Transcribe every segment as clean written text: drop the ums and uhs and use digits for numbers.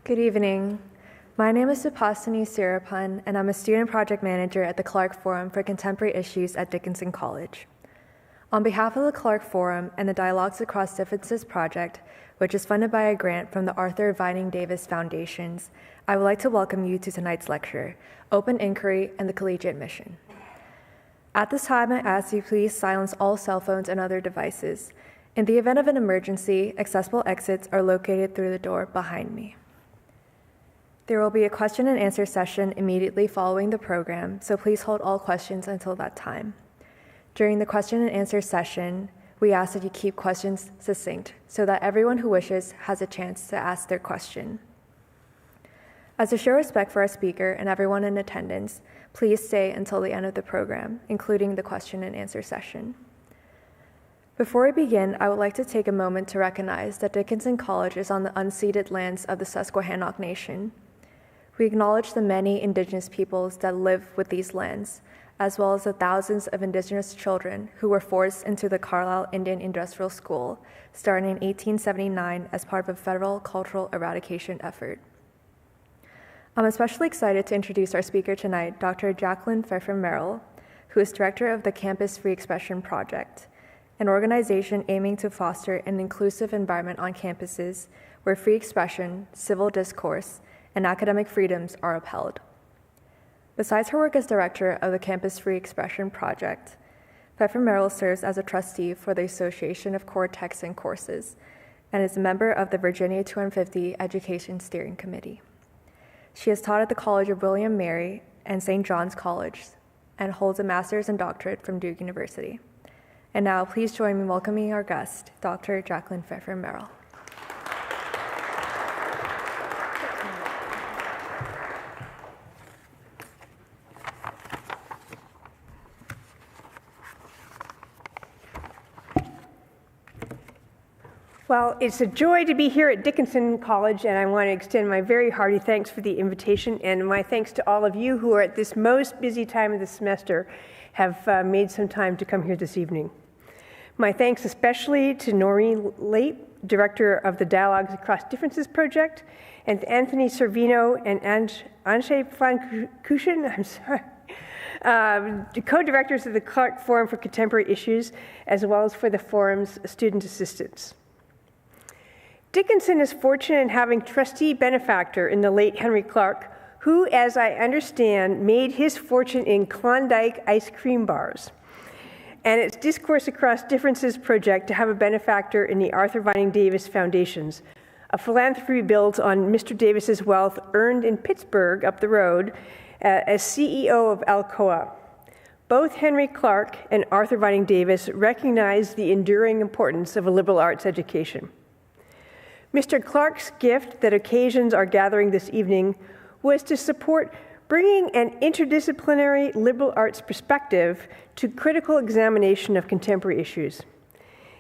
Good evening. My name is Supasini Sirapan, and I'm a student project manager at the Clark Forum for Contemporary Issues at Dickinson College. On behalf of the Clark Forum and the Dialogues Across Differences project, which is funded by a grant from the Arthur Vining Davis Foundations, I would like to welcome you to tonight's lecture, Open Inquiry and the Collegiate Mission. At this time, I ask you please silence all cell phones and other devices. In the event of an emergency, accessible exits are located through the door behind me. There will be a question and answer session immediately following the program, so please hold all questions until that time. During the question and answer session, we ask that you keep questions succinct so that everyone who wishes has a chance to ask their question. As a show of respect for our speaker and everyone in attendance, please stay until the end of the program, including the question and answer session. Before we begin, I would like to take a moment to recognize that Dickinson College is on the unceded lands of the Susquehannock Nation. We acknowledge the many Indigenous peoples that live with these lands, as well as the thousands of Indigenous children who were forced into the Carlisle Indian Industrial School, starting in 1879 as part of a federal cultural eradication effort. I'm especially excited to introduce our speaker tonight, Dr. Jacqueline Pfeffer Merrill, who is director of the Campus Free Expression Project, an organization aiming to foster an inclusive environment on campuses where free expression, civil discourse, and academic freedoms are upheld. Besides her work as director of the Campus Free Expression Project, Pfeffer Merrill serves as a trustee for the Association of Core Texts and Courses and is a member of the Virginia 250 Education Steering Committee. She has taught at the College of William Mary and St. John's College and holds a master's and doctorate from Duke University. And now, please join me in welcoming our guest, Dr. Jacqueline Pfeffer Merrill. Well, it's a joy to be here at Dickinson College, and I want to extend my very hearty thanks for the invitation, and my thanks to all of you who are at this most busy time of the semester have made some time to come here this evening. My thanks especially to Noreen Lape, director of the Dialogues Across Differences project, and Anthony Servino and Anshay Flankushin, co-directors of the Clark Forum for Contemporary Issues, as well as for the forum's student assistants. Dickinson is fortunate in having trustee benefactor in the late Henry Clark, who, as I understand, made his fortune in Klondike ice cream bars, and its Discourse Across Differences project to have a benefactor in the Arthur Vining Davis Foundations. A philanthropy built on Mr. Davis's wealth earned in Pittsburgh up the road as CEO of Alcoa. Both Henry Clark and Arthur Vining Davis recognized the enduring importance of a liberal arts education. Mr. Clark's gift that occasions our gathering this evening was to support bringing an interdisciplinary liberal arts perspective to critical examination of contemporary issues.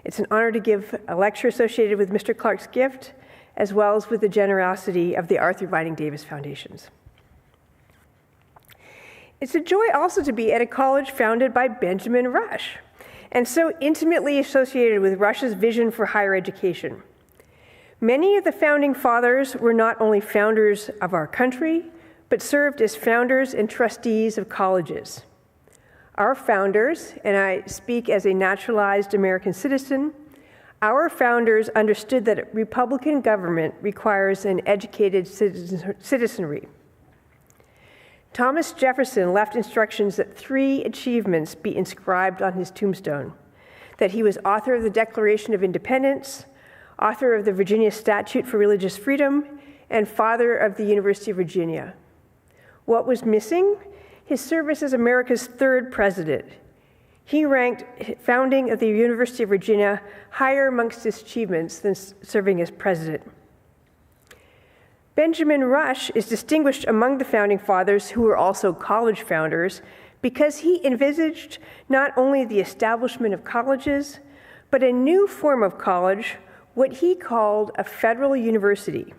It's an honor to give a lecture associated with Mr. Clark's gift, as well as with the generosity of the Arthur Vining Davis Foundations. It's a joy also to be at a college founded by Benjamin Rush, and so intimately associated with Rush's vision for higher education. Many of the founding fathers were not only founders of our country, but served as founders and trustees of colleges. Our founders, and I speak as a naturalized American citizen, our founders understood that a Republican government requires an educated citizenry. Thomas Jefferson left instructions that 3 achievements be inscribed on his tombstone: that he was author of the Declaration of Independence, author of the Virginia Statute for Religious Freedom, and father of the University of Virginia. What was missing? His service as America's 3rd president. He ranked founding of the University of Virginia higher amongst his achievements than serving as president. Benjamin Rush is distinguished among the founding fathers who were also college founders because he envisaged not only the establishment of colleges, but a new form of college, what he called a federal university.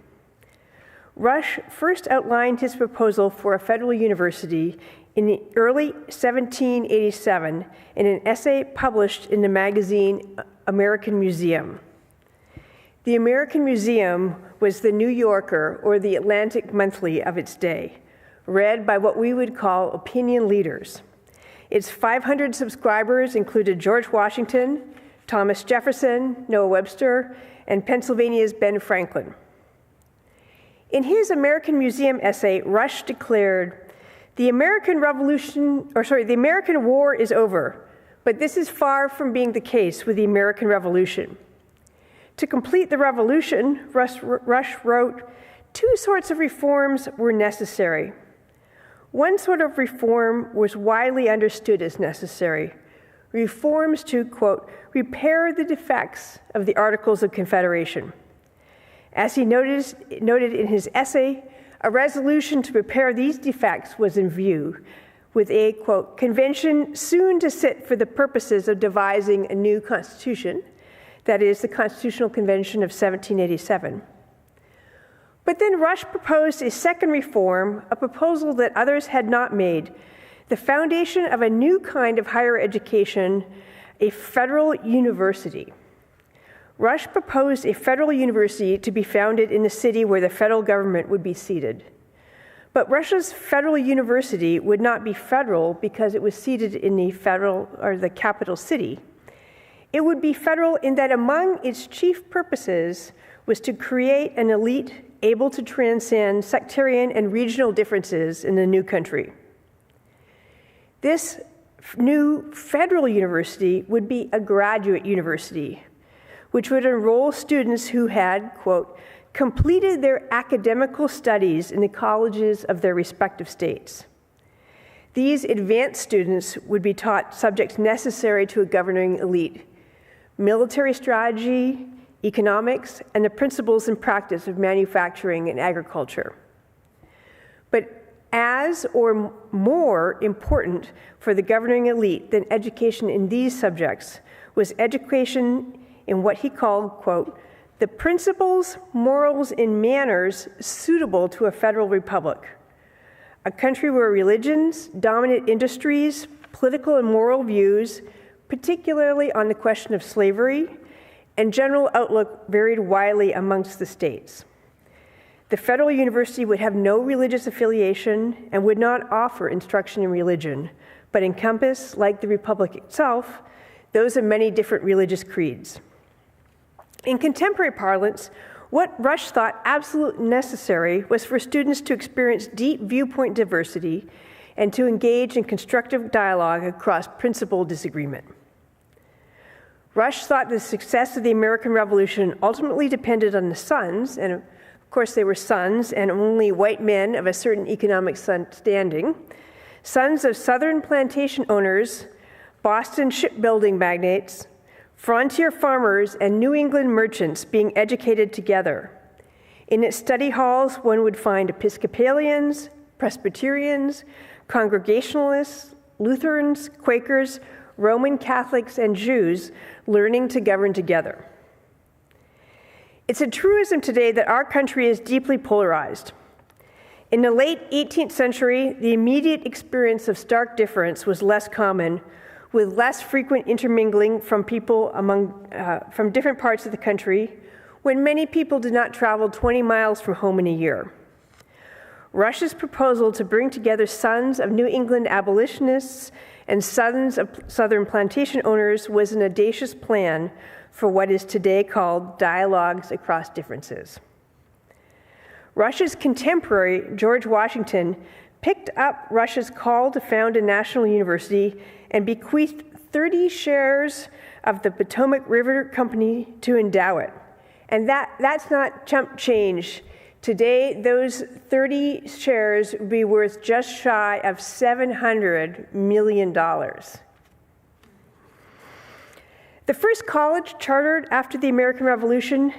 Rush first outlined his proposal for a federal university in the early 1787 in an essay published in the magazine American Museum. The American Museum was the New Yorker or the Atlantic Monthly of its day, read by what we would call opinion leaders. Its 500 subscribers included George Washington, Thomas Jefferson, Noah Webster, and Pennsylvania's Ben Franklin. In his American Museum essay, Rush declared, the American War is over, but this is far from being the case with the American Revolution. To complete the revolution, Rush wrote, two sorts of reforms were necessary. One sort of reform was widely understood as necessary, reforms to, quote, repair the defects of the Articles of Confederation. As he noted in his essay, a resolution to repair these defects was in view, with a, quote, convention soon to sit for the purposes of devising a new constitution, that is, the Constitutional Convention of 1787. But then Rush proposed a second reform, a proposal that others had not made, the foundation of a new kind of higher education, a federal university. Rush proposed a federal university to be founded in the city where the federal government would be seated. But Rush's federal university would not be federal because it was seated in the capital city. It would be federal in that among its chief purposes was to create an elite able to transcend sectarian and regional differences in the new country. This new federal university would be a graduate university, which would enroll students who had, quote, completed their academical studies in the colleges of their respective states. These advanced students would be taught subjects necessary to a governing elite: military strategy, economics, and the principles and practice of manufacturing and agriculture. But as or more important for the governing elite than education in these subjects was education in what he called, quote, the principles, morals, and manners suitable to a federal republic, a country where religions, dominant industries, political and moral views, particularly on the question of slavery, and general outlook varied widely amongst the states. The federal university would have no religious affiliation and would not offer instruction in religion, but encompass, like the republic itself, those of many different religious creeds. In contemporary parlance, what Rush thought absolutely necessary was for students to experience deep viewpoint diversity and to engage in constructive dialogue across principled disagreement. Rush thought the success of the American Revolution ultimately depended on the sons, and of course they were sons and only white men of a certain economic standing, sons of Southern plantation owners, Boston shipbuilding magnates, frontier farmers, and New England merchants being educated together. In its study halls, one would find Episcopalians, Presbyterians, Congregationalists, Lutherans, Quakers, Roman Catholics, and Jews learning to govern together. It's a truism today that our country is deeply polarized. In the late 18th century, the immediate experience of stark difference was less common, with less frequent intermingling from people from different parts of the country, when many people did not travel 20 miles from home in a year. Rush's proposal to bring together sons of New England abolitionists and sons of Southern plantation owners was an audacious plan for what is today called dialogues across differences. Rush's contemporary, George Washington, picked up Rush's call to found a national university and bequeathed 30 shares of the Potomac River Company to endow it. And that's not chump change. Today, those 30 shares would be worth just shy of $700 million. The first college chartered after the American Revolution,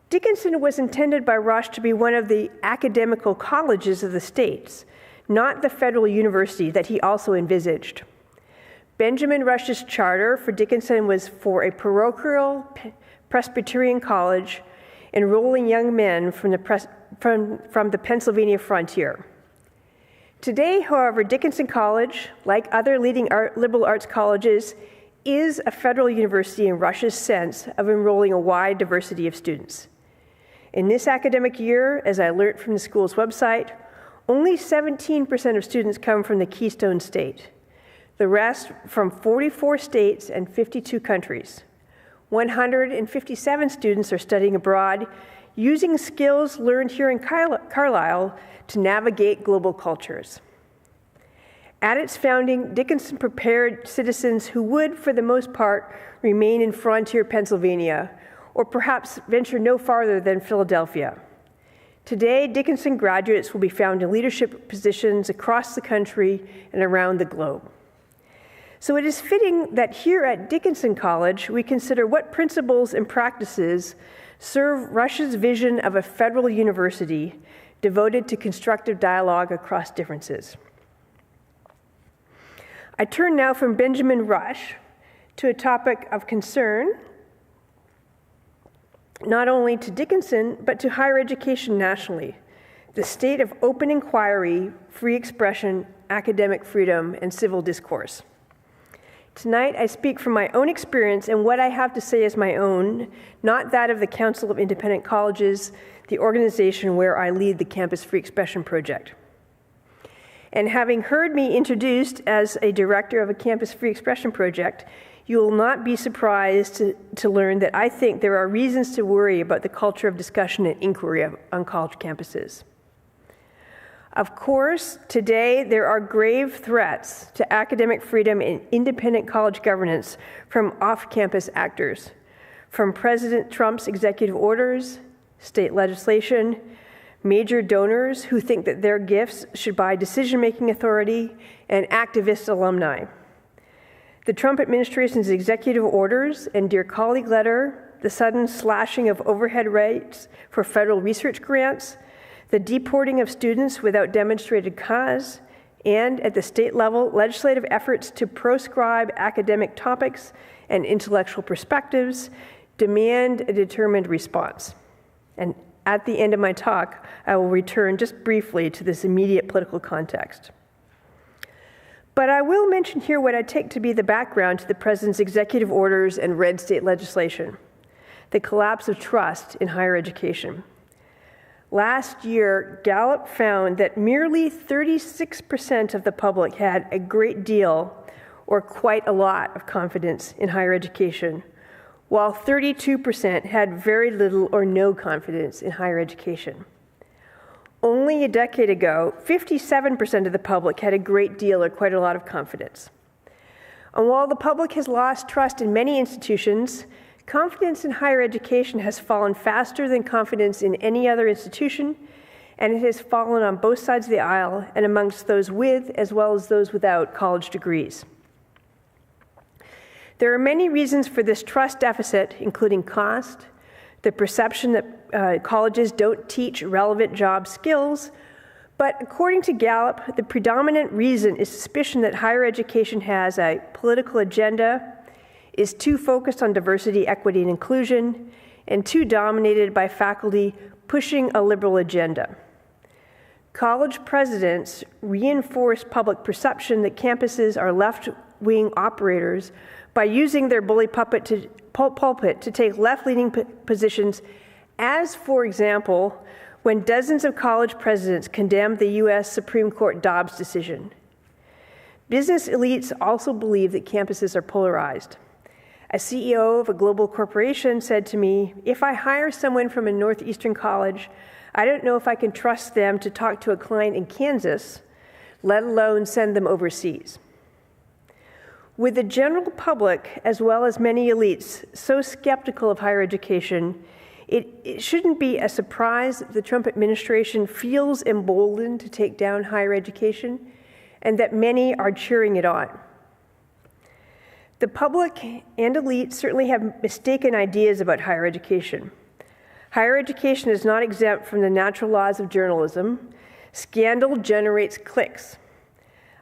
Dickinson was intended by Rush to be one of the academical colleges of the states, not the federal university that he also envisaged. Benjamin Rush's charter for Dickinson was for a parochial Presbyterian college enrolling young men from the Pennsylvania frontier. Today, however, Dickinson College, like other leading liberal arts colleges, is a federal university in Russia's sense of enrolling a wide diversity of students. In this academic year, as I learned from the school's website, only 17% of students come from the Keystone State. The rest from 44 states and 52 countries. 157 students are studying abroad, using skills learned here in Carlisle to navigate global cultures. At its founding, Dickinson prepared citizens who would, for the most part, remain in frontier Pennsylvania, or perhaps venture no farther than Philadelphia. Today, Dickinson graduates will be found in leadership positions across the country and around the globe. So it is fitting that here at Dickinson College, we consider what principles and practices serve Russia's vision of a federal university devoted to constructive dialogue across differences. I turn now from Benjamin Rush to a topic of concern, not only to Dickinson, but to higher education nationally, the state of open inquiry, free expression, academic freedom, and civil discourse. Tonight, I speak from my own experience, and what I have to say is my own, not that of the Council of Independent Colleges, the organization where I lead the Campus Free Expression Project. And having heard me introduced as a director of a Campus Free Expression Project, you will not be surprised to learn that I think there are reasons to worry about the culture of discussion and inquiry on college campuses. Of course, today there are grave threats to academic freedom and independent college governance from off-campus actors, from President Trump's executive orders, state legislation, major donors who think that their gifts should buy decision-making authority, and activist alumni. The Trump administration's executive orders and Dear Colleague letter, the sudden slashing of overhead rates for federal research grants, the deporting of students without demonstrated cause, and at the state level, legislative efforts to proscribe academic topics and intellectual perspectives demand a determined response. And at the end of my talk, I will return just briefly to this immediate political context. But I will mention here what I take to be the background to the President's executive orders and red state legislation, the collapse of trust in higher education. Last year, Gallup found that merely 36% of the public had a great deal or quite a lot of confidence in higher education, while 32% had very little or no confidence in higher education. Only a decade ago, 57% of the public had a great deal or quite a lot of confidence. And while the public has lost trust in many institutions, confidence in higher education has fallen faster than confidence in any other institution, and it has fallen on both sides of the aisle and amongst those with as well as those without college degrees. There are many reasons for this trust deficit, including cost, the perception that colleges don't teach relevant job skills, but according to Gallup, the predominant reason is suspicion that higher education has a political agenda, is too focused on diversity, equity, and inclusion, and too dominated by faculty pushing a liberal agenda. College presidents reinforce public perception that campuses are left-wing operators by using their bully pulpit to take left-leaning positions, as, for example, when dozens of college presidents condemned the U.S. Supreme Court Dobbs decision. Business elites also believe that campuses are polarized. A CEO of a global corporation said to me, "If I hire someone from a Northeastern college, I don't know if I can trust them to talk to a client in Kansas, let alone send them overseas." With the general public, as well as many elites, so skeptical of higher education, it shouldn't be a surprise that the Trump administration feels emboldened to take down higher education, and that many are cheering it on. The public and elites certainly have mistaken ideas about higher education. Higher education is not exempt from the natural laws of journalism. Scandal generates clicks.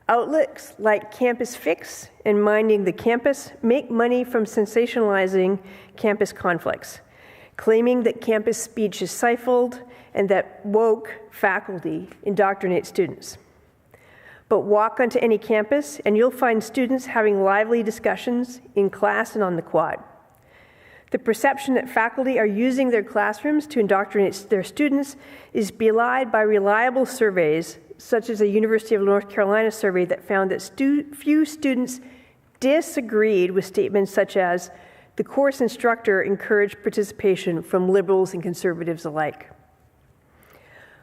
Outlets like Campus Fix and Minding the Campus make money from sensationalizing campus conflicts, claiming that campus speech is stifled and that woke faculty indoctrinate students. but walk onto any campus and you'll find students having lively discussions in class and on the quad. The perception that faculty are using their classrooms to indoctrinate their students is belied by reliable surveys, such as the University of North Carolina survey that found that few students disagreed with statements such as, the course instructor encouraged participation from liberals and conservatives alike.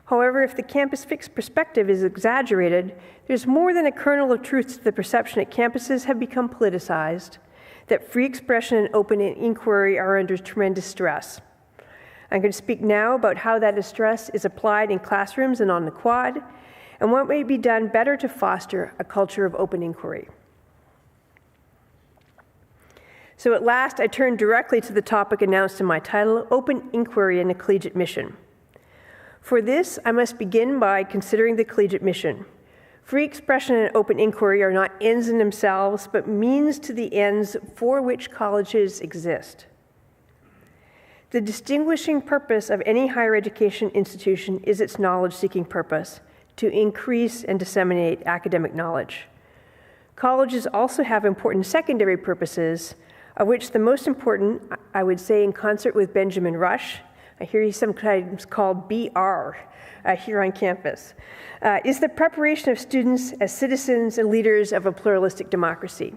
However, if the campus fixed perspective is exaggerated, there's more than a kernel of truth to the perception that campuses have become politicized, that free expression and open inquiry are under tremendous stress. I'm going to speak now about how that stress is applied in classrooms and on the quad, and what may be done better to foster a culture of open inquiry. So at last, I turn directly to the topic announced in my title, Open Inquiry in the Collegiate Mission. For this, I must begin by considering the collegiate mission. Free expression and open inquiry are not ends in themselves, but means to the ends for which colleges exist. The distinguishing purpose of any higher education institution is its knowledge-seeking purpose, to increase and disseminate academic knowledge. Colleges also have important secondary purposes, of which the most important, I would say in concert with Benjamin Rush, I hear he's sometimes called BR here on campus, is the preparation of students as citizens and leaders of a pluralistic democracy.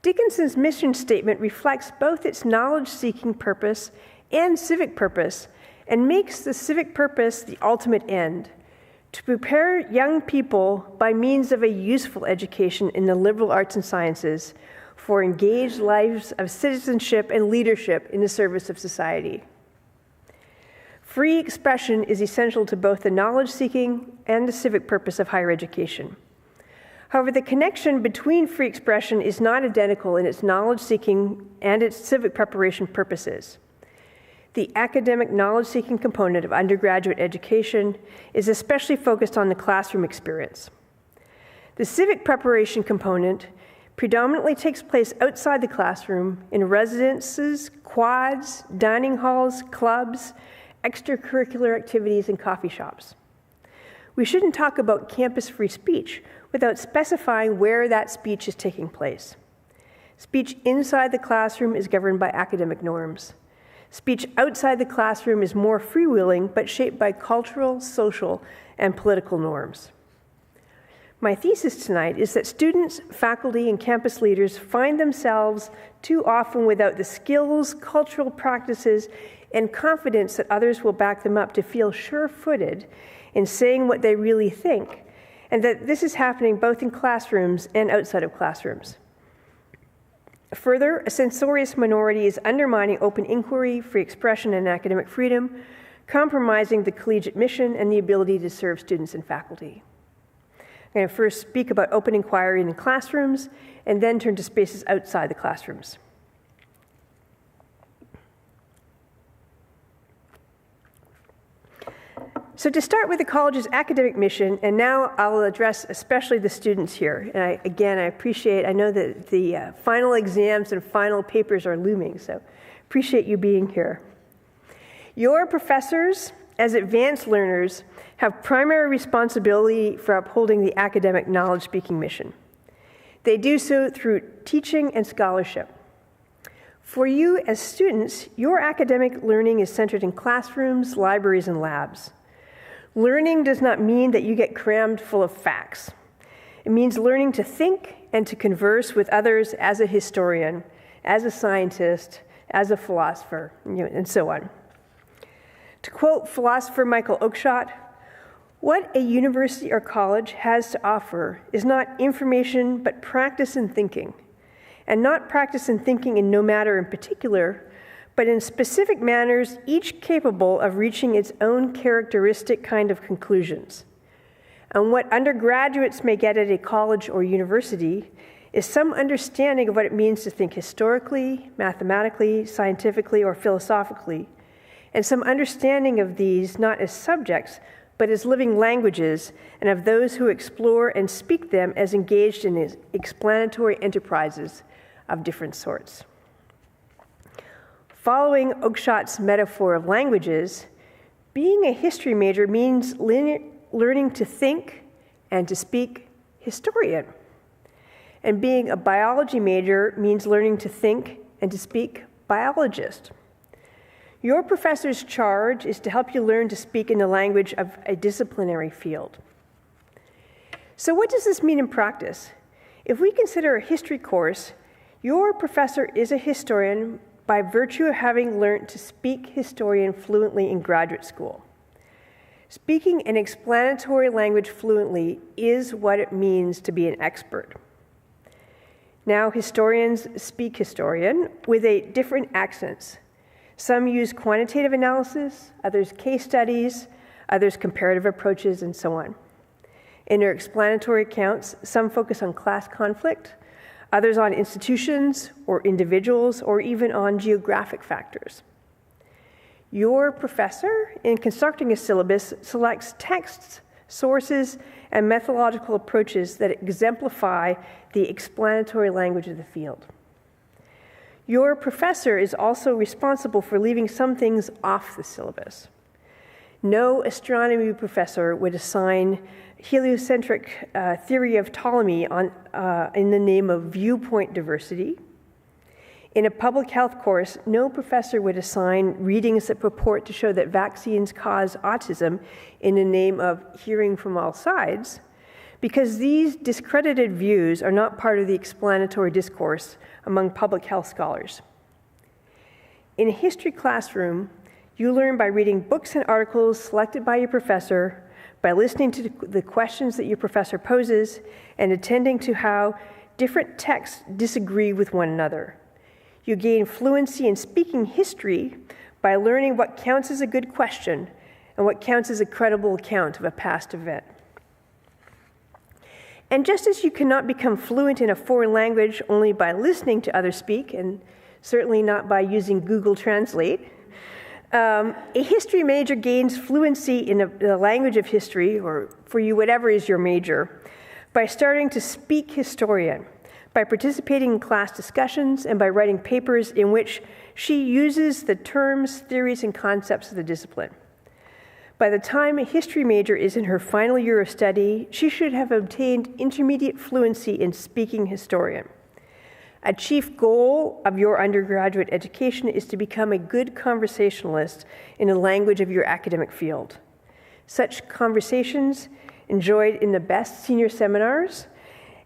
Dickinson's mission statement reflects both its knowledge-seeking purpose and civic purpose, and makes the civic purpose the ultimate end, to prepare young people by means of a useful education in the liberal arts and sciences for engaged lives of citizenship and leadership in the service of society. Free expression is essential to both the knowledge-seeking and the civic purpose of higher education. However, the connection between free expression is not identical in its knowledge-seeking and its civic preparation purposes. The academic knowledge-seeking component of undergraduate education is especially focused on the classroom experience. The civic preparation component predominantly takes place outside the classroom in residences, quads, dining halls, clubs, extracurricular activities, and coffee shops. We shouldn't talk about campus free speech without specifying where that speech is taking place. Speech inside the classroom is governed by academic norms. Speech outside the classroom is more freewheeling, but shaped by cultural, social, and political norms. My thesis tonight is that students, faculty, and campus leaders find themselves too often without the skills, cultural practices, and confidence that others will back them up to feel sure-footed in saying what they really think, and that this is happening both in classrooms and outside of classrooms. Further, a censorious minority is undermining open inquiry, free expression, and academic freedom, compromising the collegiate mission and the ability to serve students and faculty. I'm going to first speak about open inquiry in the classrooms, and then turn to spaces outside the classrooms. So to start with the college's academic mission, and now I'll address especially the students here. And I know that the final exams and final papers are looming, so appreciate you being here. Your professors, as advanced learners, have primary responsibility for upholding the academic knowledge-seeking mission. They do so through teaching and scholarship. For you as students, your academic learning is centered in classrooms, libraries, and labs. Learning does not mean that you get crammed full of facts. It means learning to think and to converse with others as a historian, as a scientist, as a philosopher, and so on. To quote philosopher Michael Oakeshott, what a university or college has to offer is not information, but practice in thinking. And not practice in thinking in no matter in particular, but in specific manners, each capable of reaching its own characteristic kind of conclusions. And what undergraduates may get at a college or university is some understanding of what it means to think historically, mathematically, scientifically, or philosophically, and some understanding of these not as subjects, but as living languages, and of those who explore and speak them as engaged in explanatory enterprises of different sorts. Following Oakeshott's metaphor of languages, being a history major means learning to think and to speak historian. And being a biology major means learning to think and to speak biologist. Your professor's charge is to help you learn to speak in the language of a disciplinary field. So what does this mean in practice? If we consider a history course, your professor is a historian by virtue of having learned to speak historian fluently in graduate school. Speaking an explanatory language fluently is what it means to be an expert. Now, historians speak historian with different accents. Some use quantitative analysis, others case studies, others comparative approaches, and so on. In their explanatory accounts, some focus on class conflict, others on institutions or individuals, or even on geographic factors. Your professor, in constructing a syllabus, selects texts, sources, and methodological approaches that exemplify the explanatory language of the field. Your professor is also responsible for leaving some things off the syllabus. No astronomy professor would assign heliocentric theory of Ptolemy in the name of viewpoint diversity. In a public health course, no professor would assign readings that purport to show that vaccines cause autism in the name of hearing from all sides, because these discredited views are not part of the explanatory discourse among public health scholars. In a history classroom, you learn by reading books and articles selected by your professor, by listening to the questions that your professor poses, and attending to how different texts disagree with one another. You gain fluency in speaking history by learning what counts as a good question and what counts as a credible account of a past event. And just as you cannot become fluent in a foreign language only by listening to others speak, and certainly not by using Google Translate, a history major gains fluency in the language of history, or for you, whatever is your major, by starting to speak historian, by participating in class discussions, and by writing papers in which she uses the terms, theories, and concepts of the discipline. By the time a history major is in her final year of study, she should have obtained intermediate fluency in speaking historian. A chief goal of your undergraduate education is to become a good conversationalist in the language of your academic field. Such conversations, enjoyed in the best senior seminars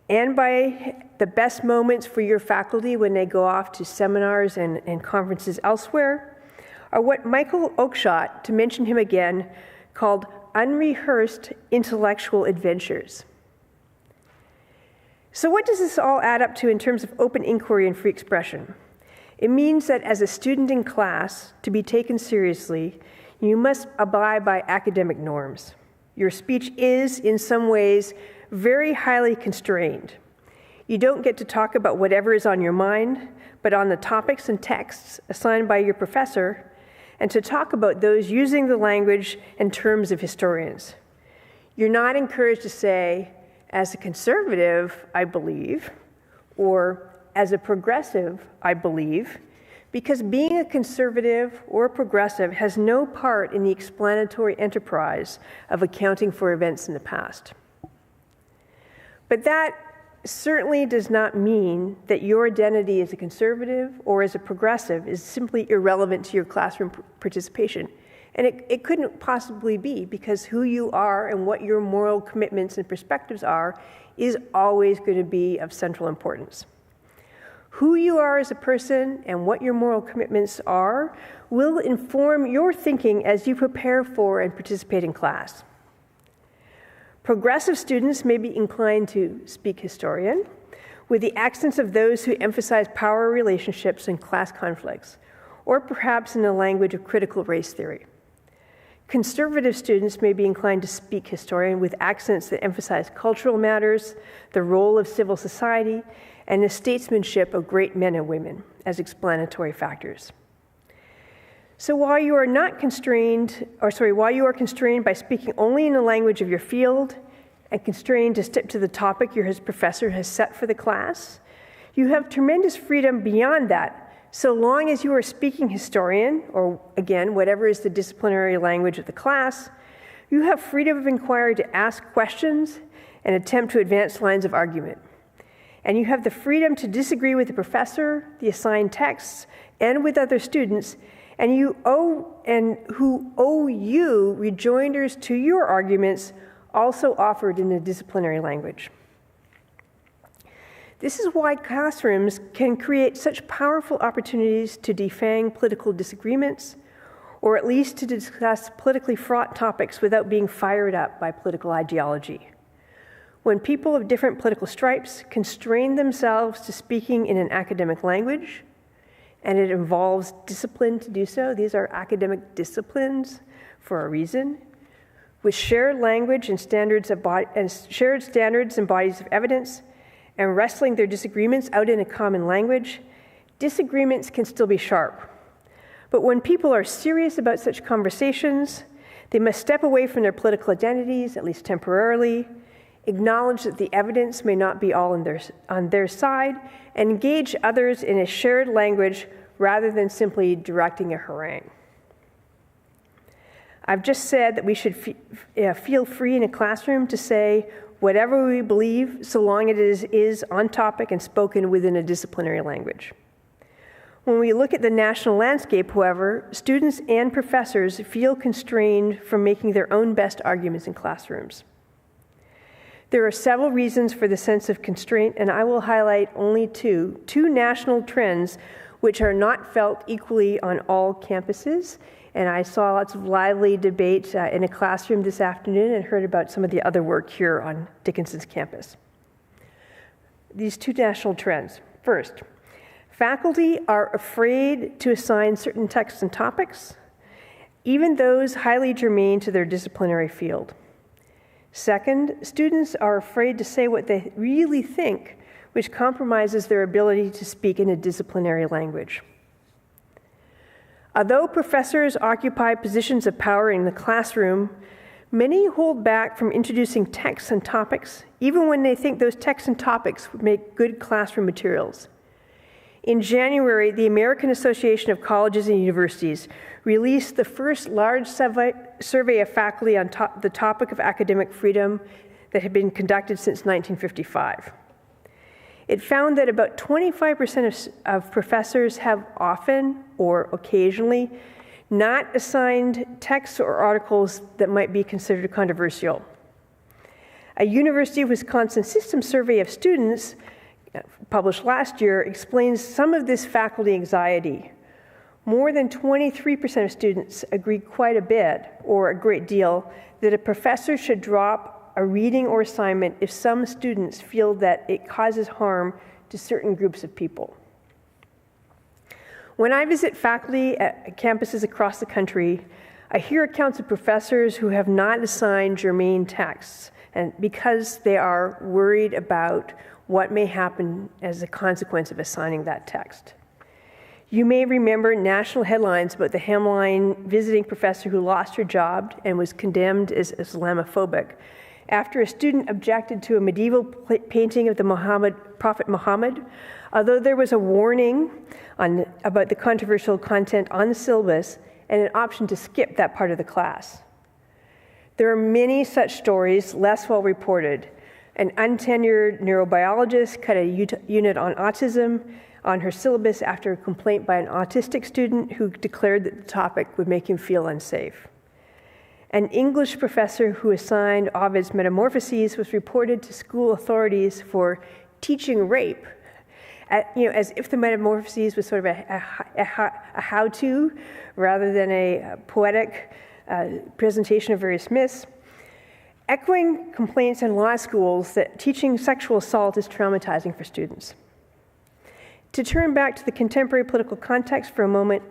and by the best moments for your faculty when they go off to seminars and conferences elsewhere, are what Michael Oakeshott, to mention him again, called unrehearsed intellectual adventures. So what does this all add up to in terms of open inquiry and free expression? It means that as a student in class, to be taken seriously, you must abide by academic norms. Your speech is, in some ways, very highly constrained. You don't get to talk about whatever is on your mind, but on the topics and texts assigned by your professor, and to talk about those using the language and terms of historians. You're not encouraged to say, as a conservative, I believe, or as a progressive, I believe, because being a conservative or a progressive has no part in the explanatory enterprise of accounting for events in the past. But that certainly does not mean that your identity as a conservative or as a progressive is simply irrelevant to your classroom participation. And it couldn't possibly be, because who you are and what your moral commitments and perspectives are is always going to be of central importance. Who you are as a person and what your moral commitments are will inform your thinking as you prepare for and participate in class. Progressive students may be inclined to speak historian, with the accents of those who emphasize power relationships and class conflicts, or perhaps in the language of critical race theory. Conservative students may be inclined to speak historian with accents that emphasize cultural matters, the role of civil society, and the statesmanship of great men and women as explanatory factors. So while you are constrained by speaking only in the language of your field and constrained to stick to the topic your professor has set for the class, you have tremendous freedom beyond that, so long as you are speaking historian, or again, whatever is the disciplinary language of the class. You have freedom of inquiry to ask questions and attempt to advance lines of argument. And you have the freedom to disagree with the professor, the assigned texts, and with other students, and who owe you rejoinders to your arguments, also offered in a disciplinary language. This is why classrooms can create such powerful opportunities to defang political disagreements, or at least to discuss politically fraught topics without being fired up by political ideology. When people of different political stripes constrain themselves to speaking in an academic language, and it involves discipline to do so, these are academic disciplines for a reason, with shared language and shared standards and bodies of evidence, and wrestling their disagreements out in a common language, disagreements can still be sharp. But when people are serious about such conversations, they must step away from their political identities, at least temporarily, acknowledge that the evidence may not be all on their side, and engage others in a shared language rather than simply directing a harangue. I've just said that we should feel free in a classroom to say whatever we believe, so long as it is on topic and spoken within a disciplinary language. When we look at the national landscape, however, students and professors feel constrained from making their own best arguments in classrooms. There are several reasons for the sense of constraint, and I will highlight only two national trends which are not felt equally on all campuses. And I saw lots of lively debate in a classroom this afternoon and heard about some of the other work here on Dickinson's campus. These two national trends. First, faculty are afraid to assign certain texts and topics, even those highly germane to their disciplinary field. Second, students are afraid to say what they really think, which compromises their ability to speak in a disciplinary language. Although professors occupy positions of power in the classroom, many hold back from introducing texts and topics, even when they think those texts and topics would make good classroom materials. In January, the American Association of Colleges and Universities released the first large survey of faculty on the topic of academic freedom that had been conducted since 1955. It found that about 25% of professors have often or occasionally not assigned texts or articles that might be considered controversial. A University of Wisconsin system survey of students published last year explains some of this faculty anxiety. More than 23% of students agree quite a bit, or a great deal, that a professor should drop a reading or assignment if some students feel that it causes harm to certain groups of people. When I visit faculty at campuses across the country, I hear accounts of professors who have not assigned germane texts, and because they are worried about what may happen as a consequence of assigning that text. You may remember national headlines about the Hamline visiting professor who lost her job and was condemned as Islamophobic after a student objected to a medieval painting of the Prophet Muhammad, although there was a warning about the controversial content on the syllabus and an option to skip that part of the class. There are many such stories, less well reported. An untenured neurobiologist cut a unit on autism on her syllabus after a complaint by an autistic student who declared that the topic would make him feel unsafe. An English professor who assigned Ovid's Metamorphoses was reported to school authorities for teaching rape, as if the Metamorphoses was sort of a how-to rather than a poetic presentation of various myths, echoing complaints in law schools that teaching sexual assault is traumatizing for students. To turn back to the contemporary political context for a moment,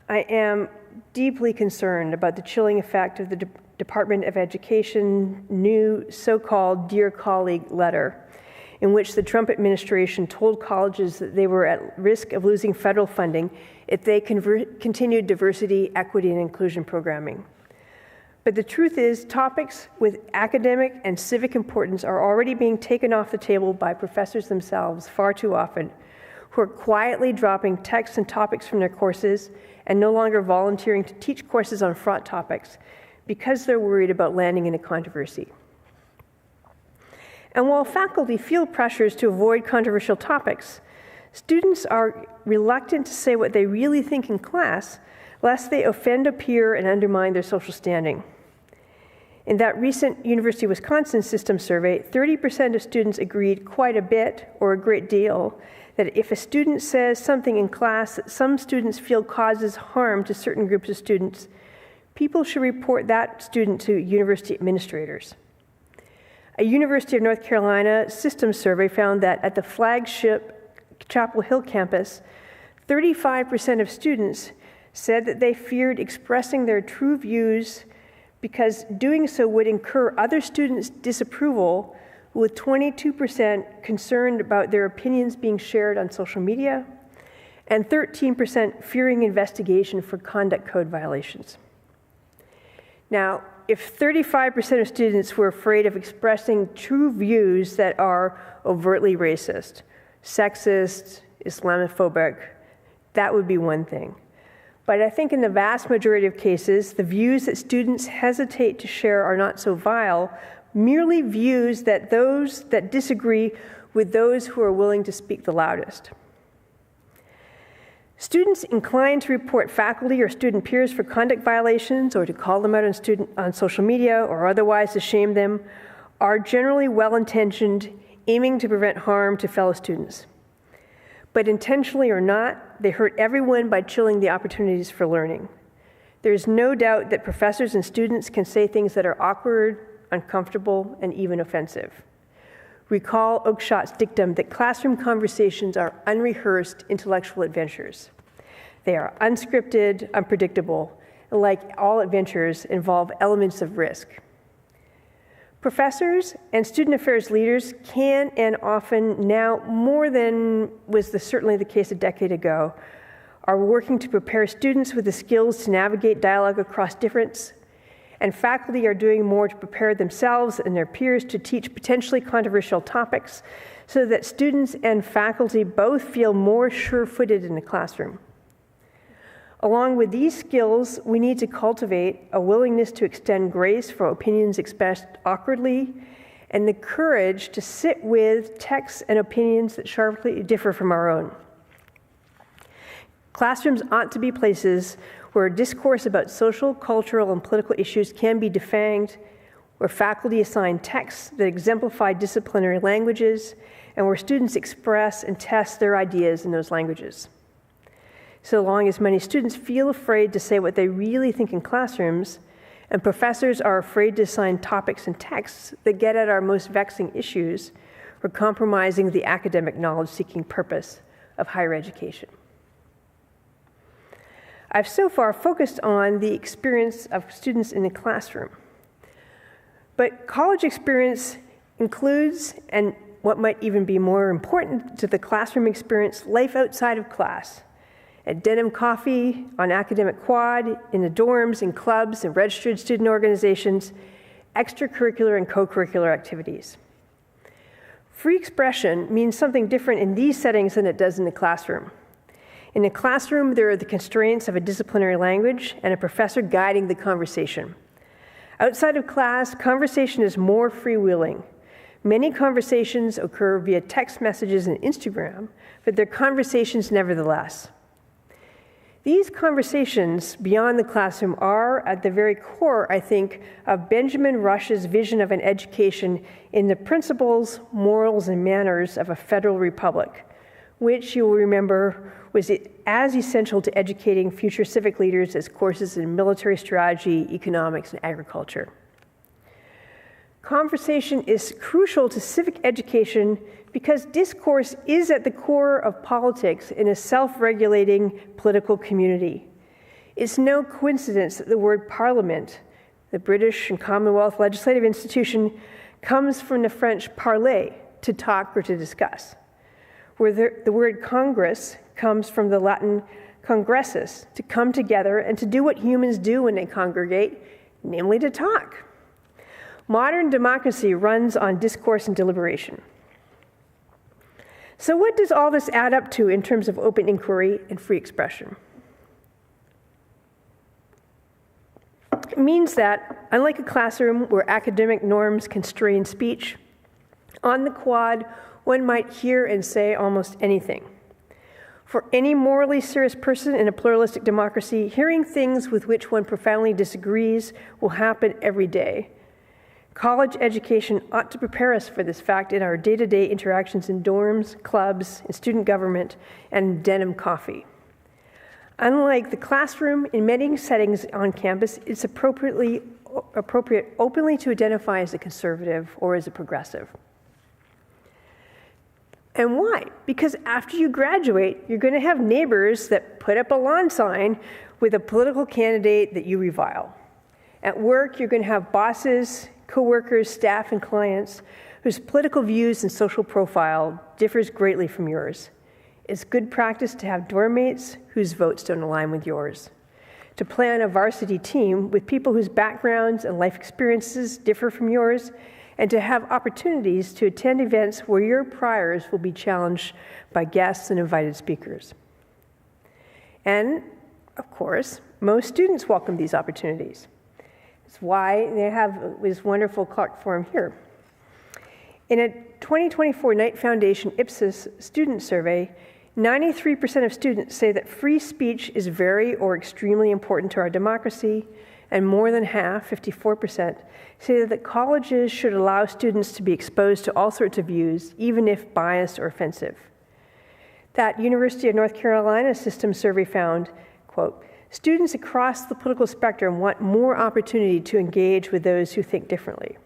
I am deeply concerned about the chilling effect of the Department of Education's new so-called Dear Colleague letter, in which the Trump administration told colleges that they were at risk of losing federal funding if they continued diversity, equity, and inclusion programming. But the truth is, topics with academic and civic importance are already being taken off the table by professors themselves far too often, who are quietly dropping texts and topics from their courses and no longer volunteering to teach courses on fraught topics because they're worried about landing in a controversy. And while faculty feel pressures to avoid controversial topics, students are reluctant to say what they really think in class, lest they offend a peer and undermine their social standing. In that recent University of Wisconsin system survey, 30% of students agreed quite a bit or a great deal that if a student says something in class that some students feel causes harm to certain groups of students, people should report that student to university administrators. A University of North Carolina systems survey found that at the flagship Chapel Hill campus, 35% of students said that they feared expressing their true views because doing so would incur other students' disapproval, with 22% concerned about their opinions being shared on social media, and 13% fearing investigation for conduct code violations. Now, if 35% of students were afraid of expressing true views that are overtly racist, sexist, Islamophobic, that would be one thing. But I think in the vast majority of cases, the views that students hesitate to share are not so vile, merely views that those that disagree with those who are willing to speak the loudest. Students inclined to report faculty or student peers for conduct violations or to call them out on social media or otherwise to shame them are generally well-intentioned, aiming to prevent harm to fellow students. But intentionally or not, they hurt everyone by chilling the opportunities for learning. There's no doubt that professors and students can say things that are awkward, uncomfortable, and even offensive. Recall Oakeshot's dictum that classroom conversations are unrehearsed intellectual adventures. They are unscripted, unpredictable, and like all adventures, involve elements of risk. Professors and student affairs leaders can and often now, more than was certainly the case a decade ago, are working to prepare students with the skills to navigate dialogue across difference, and faculty are doing more to prepare themselves and their peers to teach potentially controversial topics so that students and faculty both feel more sure-footed in the classroom. Along with these skills, we need to cultivate a willingness to extend grace for opinions expressed awkwardly and the courage to sit with texts and opinions that sharply differ from our own. Classrooms ought to be places where discourse about social, cultural, and political issues can be defanged, where faculty assign texts that exemplify disciplinary languages, and where students express and test their ideas in those languages. So long as many students feel afraid to say what they really think in classrooms, and professors are afraid to assign topics and texts that get at our most vexing issues, we're compromising the academic knowledge-seeking purpose of higher education. I've so far focused on the experience of students in the classroom. But college experience includes, and what might even be more important to the classroom experience, life outside of class. At Denim Coffee, on Academic Quad, in the dorms, in clubs, and registered student organizations, extracurricular and co-curricular activities. Free expression means something different in these settings than it does in the classroom. In the classroom, there are the constraints of a disciplinary language and a professor guiding the conversation. Outside of class, conversation is more freewheeling. Many conversations occur via text messages and Instagram, but they're conversations nevertheless. These conversations beyond the classroom are at the very core, I think, of Benjamin Rush's vision of an education in the principles, morals, and manners of a federal republic, which you will remember was as essential to educating future civic leaders as courses in military strategy, economics, and agriculture. Conversation is crucial to civic education because discourse is at the core of politics in a self-regulating political community. It's no coincidence that the word parliament, the British and Commonwealth legislative institution, comes from the French parler, to talk or to discuss, where the word Congress comes from the Latin congressus, to come together and to do what humans do when they congregate, namely to talk. Modern democracy runs on discourse and deliberation. So what does all this add up to in terms of open inquiry and free expression? It means that, unlike a classroom where academic norms constrain speech, On the quad, one might hear and say almost anything. For any morally serious person in a pluralistic democracy, hearing things with which one profoundly disagrees will happen every day. College education ought to prepare us for this fact in our day-to-day interactions in dorms, clubs, in student government, and in denim coffee. Unlike the classroom, in many settings on campus, it's appropriate openly to identify as a conservative or as a progressive. And why? Because after you graduate, you're going to have neighbors that put up a lawn sign with a political candidate that you revile. At work, you're going to have bosses, coworkers, staff, and clients whose political views and social profile differs greatly from yours. It's good practice to have dorm mates whose votes don't align with yours, to play on a varsity team with people whose backgrounds and life experiences differ from yours, and to have opportunities to attend events where your priors will be challenged by guests and invited speakers. And, of course, most students welcome these opportunities. It's why they have this wonderful Clark Forum here. In a 2024 Knight Foundation Ipsos student survey, 93% of students say that free speech is very or extremely important to our democracy, and more than half, 54%, say that colleges should allow students to be exposed to all sorts of views, even if biased or offensive. That University of North Carolina system survey found, quote, students across the political spectrum want more opportunity to engage with those who think differently.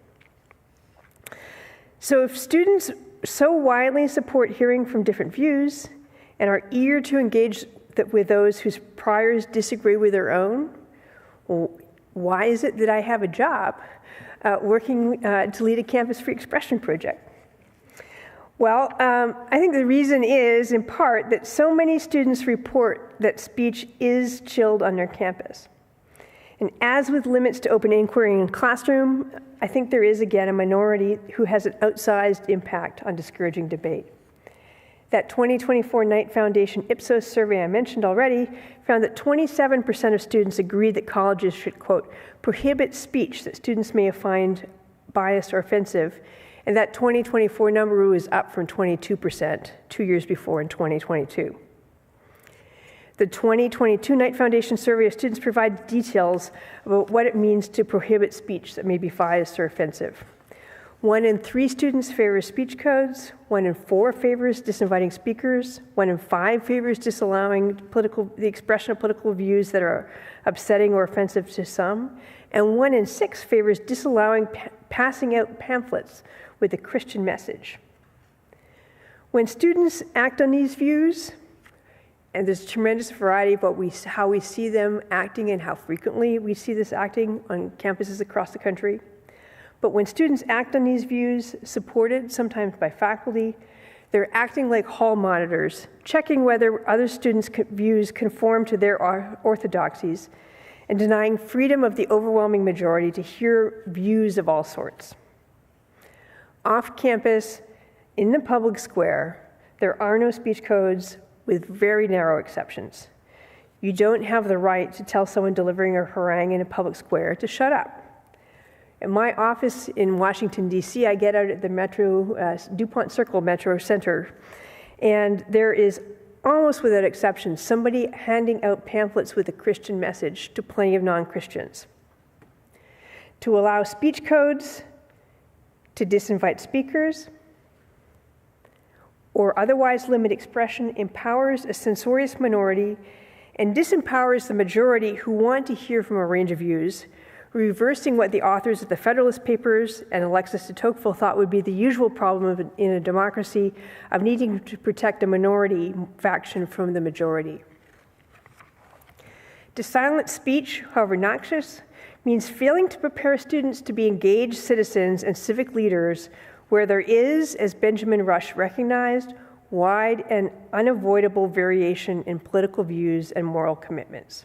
So if students so widely support hearing from different views and are eager to engage with those whose priors disagree with their own, well, why is it that I have a job working to lead a campus free expression project? Well, I think the reason is, in part, that so many students report that speech is chilled on their campus. And as with limits to open inquiry in classroom, I think there is, again, a minority who has an outsized impact on discouraging debate. That 2024 Knight Foundation Ipsos survey I mentioned already found that 27% of students agreed that colleges should, quote, prohibit speech that students may find biased or offensive, and that 2024 number was up from 22% 2 years before in 2022. The 2022 Knight Foundation survey of students provides details about what it means to prohibit speech that may be biased or offensive. 1 in 3 students favors speech codes, 1 in 4 favors disinviting speakers, 1 in 5 favors disallowing the expression of political views that are upsetting or offensive to some, and 1 in 6 favors disallowing passing out pamphlets with a Christian message. When students act on these views, and there's a tremendous variety of how we see them acting and how frequently we see this acting on campuses across the country. But when students act on these views, supported sometimes by faculty, they're acting like hall monitors, checking whether other students' views conform to their orthodoxies, and denying freedom of the overwhelming majority to hear views of all sorts. Off campus, in the public square, there are no speech codes with very narrow exceptions. You don't have the right to tell someone delivering a harangue in a public square to shut up. In my office in Washington, D.C., I get out at the DuPont Circle Metro Center, and there is, almost without exception, somebody handing out pamphlets with a Christian message to plenty of non-Christians. To allow speech codes, to disinvite speakers, or otherwise limit expression empowers a censorious minority and disempowers the majority who want to hear from a range of views, reversing what the authors of the Federalist Papers and Alexis de Tocqueville thought would be the usual problem in a democracy of needing to protect a minority faction from the majority. To silence speech, however noxious, means failing to prepare students to be engaged citizens and civic leaders where there is, as Benjamin Rush recognized, wide and unavoidable variation in political views and moral commitments.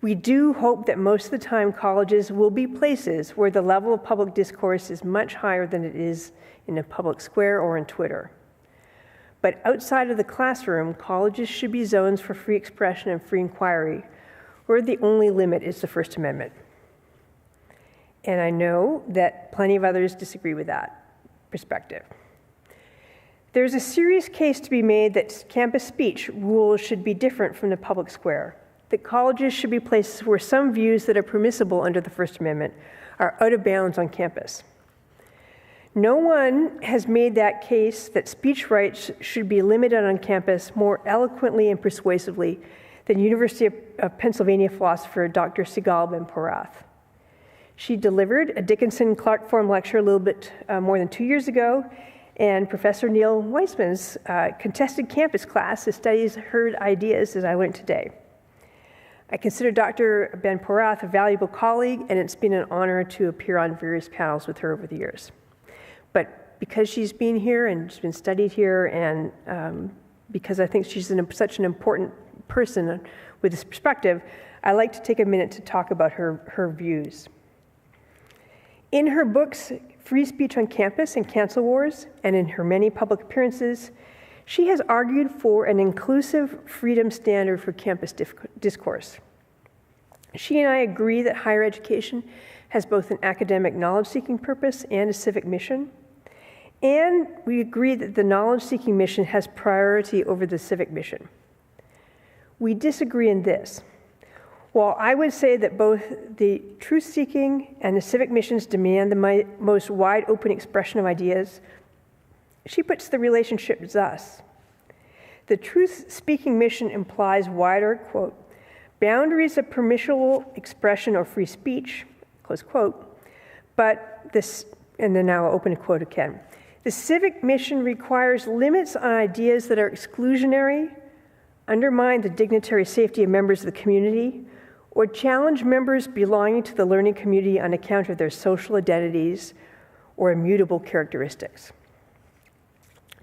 We do hope that most of the time colleges will be places where the level of public discourse is much higher than it is in a public square or on Twitter. But outside of the classroom, colleges should be zones for free expression and free inquiry, where the only limit is the First Amendment. And I know that plenty of others disagree with that. perspective. There's a serious case to be made that campus speech rules should be different from the public square, that colleges should be places where some views that are permissible under the First Amendment are out of bounds on campus. No one has made that case that speech rights should be limited on campus more eloquently and persuasively than University of Pennsylvania philosopher Dr. Sigal Ben-Porath. She delivered a Dickinson Clark Forum lecture a little bit more than 2 years ago, and Professor Neil Weissman's contested campus class studies her ideas as I learned today. I consider Dr. Ben-Porath a valuable colleague, and it's been an honor to appear on various panels with her over the years. But because she's been here and she's been studied here, and because I think she's such an important person with this perspective, I'd like to take a minute to talk about her views. In her books, Free Speech on Campus and Cancel Wars, and in her many public appearances, she has argued for an inclusive freedom standard for campus discourse. She and I agree that higher education has both an academic knowledge-seeking purpose and a civic mission. And we agree that the knowledge-seeking mission has priority over the civic mission. We disagree in this. While I would say that both the truth-seeking and the civic missions demand the most wide-open expression of ideas, she puts the relationship thus. The truth-speaking mission implies wider, quote, boundaries of permissible expression or free speech, close quote, but this, and then now I'll open a quote again. The civic mission requires limits on ideas that are exclusionary, undermine the dignitary safety of members of the community, or challenge members belonging to the learning community on account of their social identities or immutable characteristics.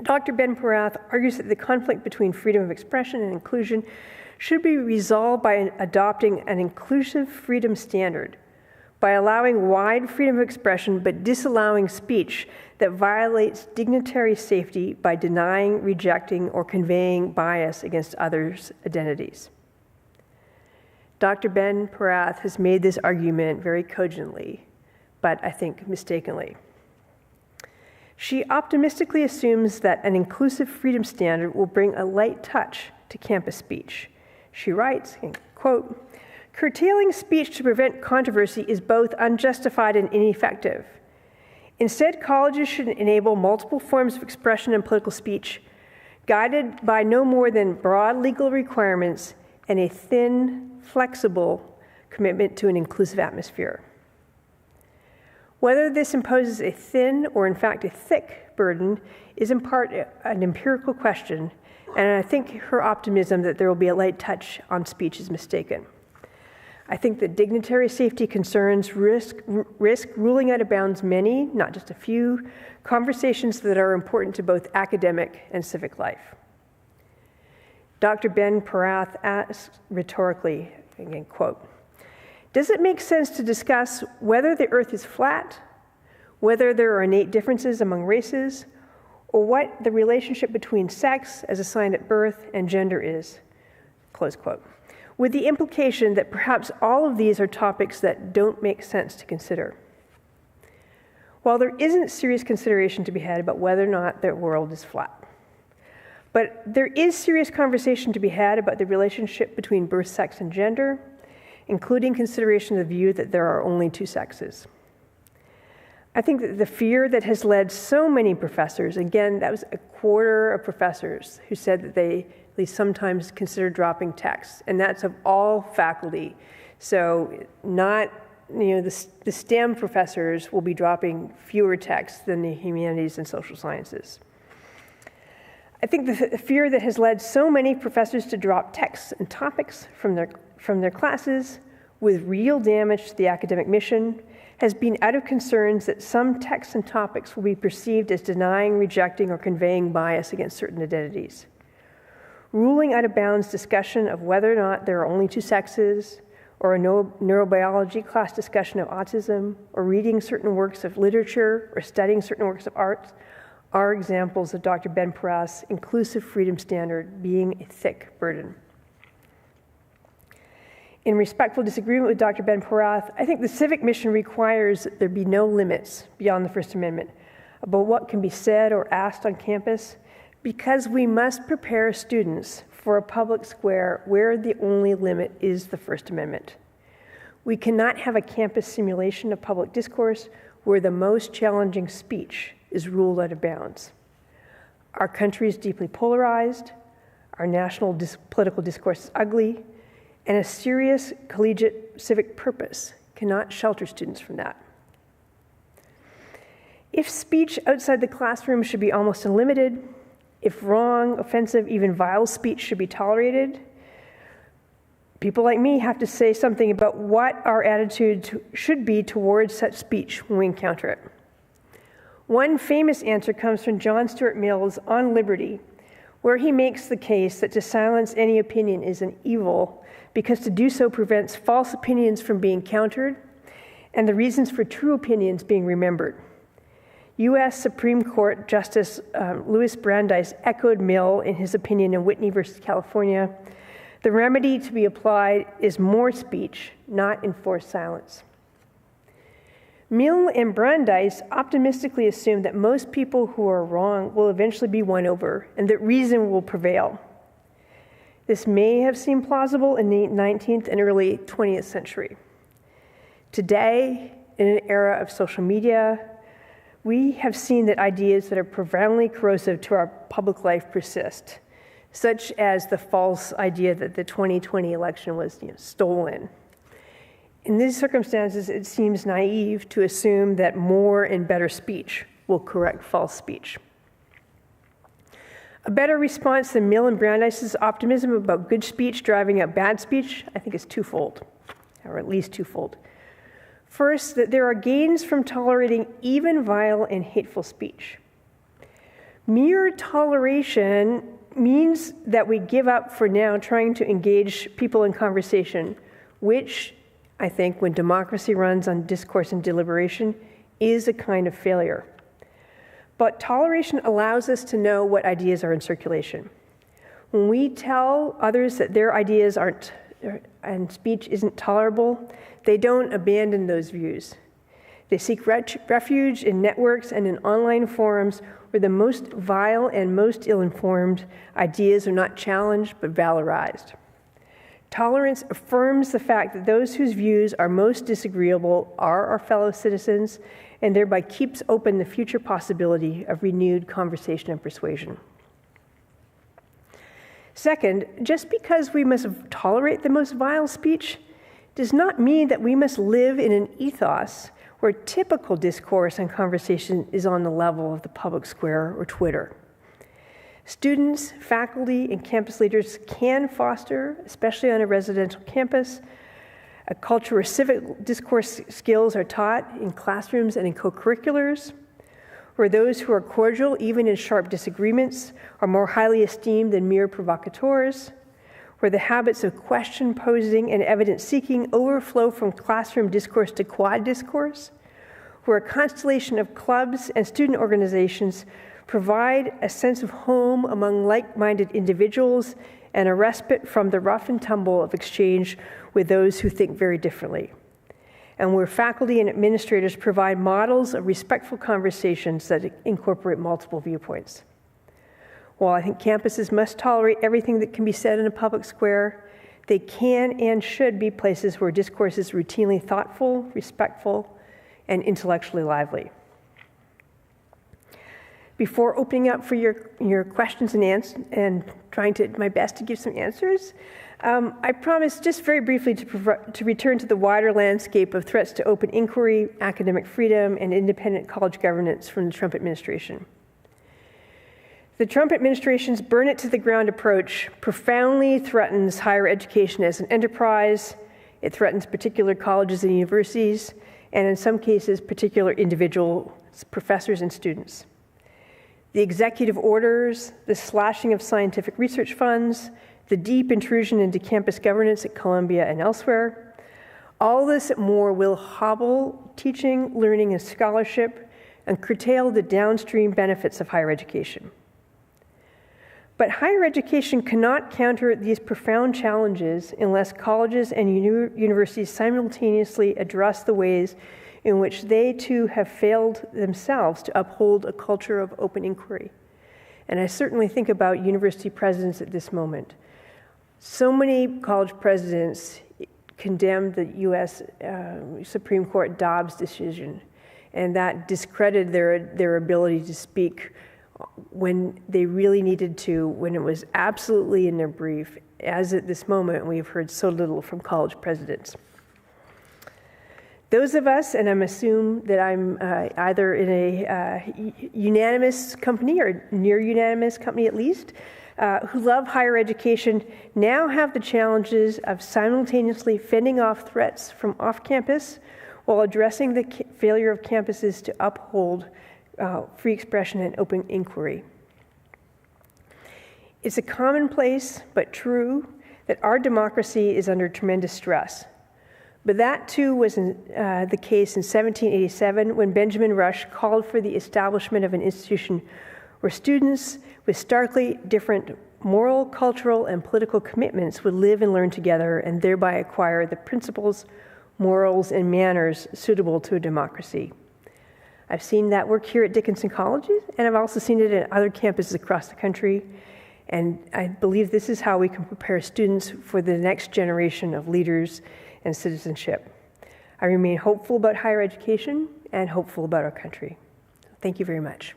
Dr. Ben-Porath argues that the conflict between freedom of expression and inclusion should be resolved by adopting an inclusive freedom standard, by allowing wide freedom of expression but disallowing speech that violates dignitary safety by denying, rejecting, or conveying bias against others' identities. Dr. Ben-Porath has made this argument very cogently, but I think mistakenly. She optimistically assumes that an inclusive freedom standard will bring a light touch to campus speech. She writes, quote, curtailing speech to prevent controversy is both unjustified and ineffective. Instead, colleges should enable multiple forms of expression and political speech, guided by no more than broad legal requirements and a thin, flexible commitment to an inclusive atmosphere. Whether this imposes a thin or, in fact, a thick burden is in part an empirical question, and I think her optimism that there will be a light touch on speech is mistaken. I think that dignitary safety concerns risk ruling out of bounds many, not just a few, conversations that are important to both academic and civic life. Dr. Ben-Porath asks rhetorically, again, quote, does it make sense to discuss whether the earth is flat, whether there are innate differences among races, or what the relationship between sex as assigned at birth and gender is, close quote, with the implication that perhaps all of these are topics that don't make sense to consider. While there isn't serious consideration to be had about whether or not the world is flat, but there is serious conversation to be had about the relationship between birth, sex, and gender, including consideration of the view that there are only two sexes. I think that the fear that has led so many professors, again, that was a quarter of professors who said that they at least sometimes consider dropping texts, and that's of all faculty. So not, the STEM professors will be dropping fewer texts than the humanities and social sciences. I think the fear that has led so many professors to drop texts and topics from their classes with real damage to the academic mission has been out of concerns that some texts and topics will be perceived as denying, rejecting, or conveying bias against certain identities. Ruling out of bounds discussion of whether or not there are only two sexes, or a neurobiology class discussion of autism, or reading certain works of literature, or studying certain works of art, are examples of Dr. Ben-Porath's inclusive freedom standard being a thick burden. In respectful disagreement with Dr. Ben-Porath, I think the civic mission requires that there be no limits beyond the First Amendment about what can be said or asked on campus, because we must prepare students for a public square where the only limit is the First Amendment. We cannot have a campus simulation of public discourse where the most challenging speech is ruled out of bounds. Our country is deeply polarized, our national political discourse is ugly, and a serious collegiate civic purpose cannot shelter students from that. If speech outside the classroom should be almost unlimited, if wrong, offensive, even vile speech should be tolerated, people like me have to say something about what our attitude should be towards such speech when we encounter it. One famous answer comes from John Stuart Mill's On Liberty, where he makes the case that to silence any opinion is an evil because to do so prevents false opinions from being countered and the reasons for true opinions being remembered. U.S. Supreme Court Justice Louis Brandeis echoed Mill in his opinion in Whitney versus California. The remedy to be applied is more speech, not enforced silence. Mill and Brandeis optimistically assume that most people who are wrong will eventually be won over and that reason will prevail. This may have seemed plausible in the 19th and early 20th century. Today, in an era of social media, we have seen that ideas that are profoundly corrosive to our public life persist, such as the false idea that the 2020 election was stolen. In these circumstances, it seems naive to assume that more and better speech will correct false speech. A better response than Mill and Brandeis' optimism about good speech driving out bad speech, I think, is twofold, or at least twofold. First, that there are gains from tolerating even vile and hateful speech. Mere toleration means that we give up for now trying to engage people in conversation, which, I think, when democracy runs on discourse and deliberation, is a kind of failure. But toleration allows us to know what ideas are in circulation. When we tell others that their ideas aren't and speech isn't tolerable, they don't abandon those views. They seek refuge in networks and in online forums where the most vile and most ill-informed ideas are not challenged but valorized. Tolerance affirms the fact that those whose views are most disagreeable are our fellow citizens and thereby keeps open the future possibility of renewed conversation and persuasion. Second, just because we must tolerate the most vile speech does not mean that we must live in an ethos where typical discourse and conversation is on the level of the public square or Twitter. Students, faculty, and campus leaders can foster, especially on a residential campus, a culture where civic discourse skills are taught in classrooms and in co-curriculars, where those who are cordial, even in sharp disagreements, are more highly esteemed than mere provocateurs, where the habits of question posing and evidence seeking overflow from classroom discourse to quad discourse, where a constellation of clubs and student organizations provide a sense of home among like-minded individuals and a respite from the rough and tumble of exchange with those who think very differently, and where faculty and administrators provide models of respectful conversations that incorporate multiple viewpoints. While I think campuses must tolerate everything that can be said in a public square, they can and should be places where discourse is routinely thoughtful, respectful, and intellectually lively. Before opening up for your questions and trying to my best to give some answers, I promise just very briefly to return to the wider landscape of threats to open inquiry, academic freedom, and independent college governance from the Trump administration. The Trump administration's burn it to the ground approach profoundly threatens higher education as an enterprise. It threatens particular colleges and universities, and in some cases, particular individual professors and students. The executive orders, the slashing of scientific research funds, the deep intrusion into campus governance at Columbia and elsewhere, all this and more will hobble teaching, learning, and scholarship and curtail the downstream benefits of higher education. But higher education cannot counter these profound challenges unless colleges and universities simultaneously address the ways in which they too have failed themselves to uphold a culture of open inquiry. And I certainly think about university presidents at this moment. So many college presidents condemned the U.S. Supreme Court Dobbs decision, and that discredited their ability to speak when they really needed to, when it was absolutely in their brief. As at this moment, we've heard so little from college presidents. Those of us, and I'm assuming that I'm either in a unanimous company or near unanimous company at least, who love higher education, now have the challenges of simultaneously fending off threats from off-campus while addressing the failure of campuses to uphold free expression and open inquiry. It's a commonplace but true that our democracy is under tremendous stress. But that too was the case in 1787 when Benjamin Rush called for the establishment of an institution where students with starkly different moral, cultural, and political commitments would live and learn together and thereby acquire the principles, morals, and manners suitable to a democracy. I've seen that work here at Dickinson College, and I've also seen it at other campuses across the country. And I believe this is how we can prepare students for the next generation of leaders and citizenship. I remain hopeful about higher education and hopeful about our country. Thank you very much.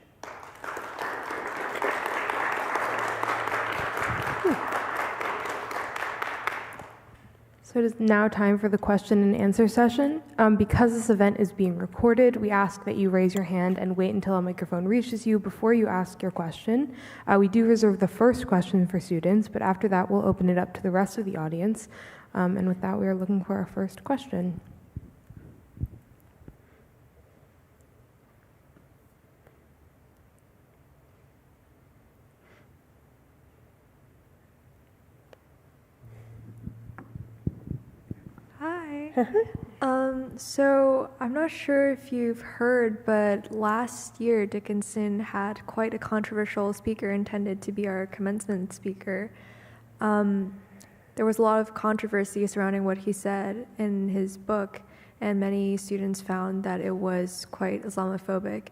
So it is now time for the question and answer session. Because this event is being recorded, we ask that you raise your hand and wait until a microphone reaches you before you ask your question. We do reserve the first question for students, but after that we'll open it up to the rest of the audience. And with that, we are looking for our first question. Hi. So I'm not sure if you've heard, but last year Dickinson had quite a controversial speaker intended to be our commencement speaker. There was a lot of controversy surrounding what he said in his book, and many students found that it was quite Islamophobic.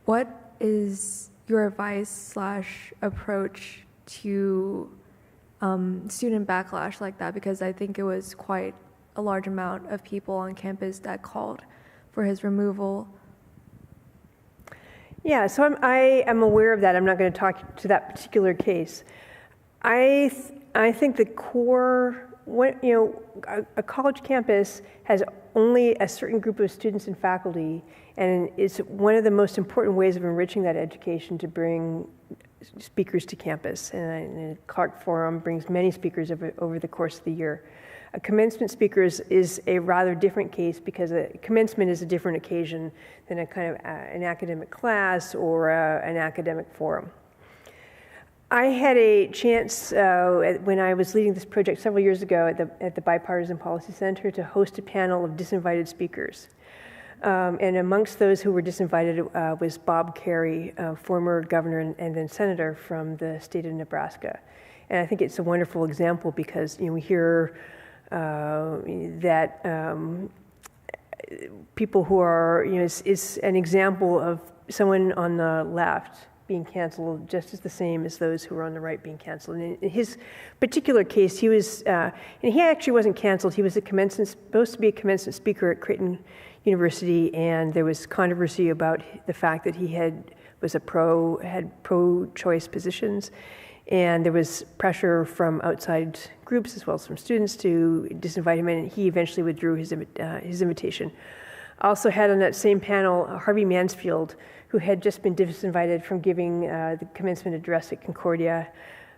What is your advice/approach to student backlash like that? Because I think it was quite a large amount of people on campus that called for his removal. Yeah, so I am aware of that. I'm not going to talk to that particular case. I think the core, a college campus has only a certain group of students and faculty, and it's one of the most important ways of enriching that education to bring speakers to campus. And the Clark Forum brings many speakers over the course of the year. A commencement speaker is a rather different case because a commencement is a different occasion than a kind of an academic class or an academic forum. I had a chance when I was leading this project several years ago at the Bipartisan Policy Center to host a panel of disinvited speakers. And amongst those who were disinvited was Bob Kerrey, former governor and then senator from the state of Nebraska. And I think it's a wonderful example because we hear that people who are, it's an example of someone on the left being canceled just as the same as those who were on the right being canceled. And in his particular case, he was, and he actually wasn't canceled. He was supposed to be a commencement speaker at Creighton University, and there was controversy about the fact that he had pro-choice positions, and there was pressure from outside groups as well as from students to disinvite him, and he eventually withdrew his invitation. Also had on that same panel Harvey Mansfield, who had just been disinvited from giving the commencement address at Concordia.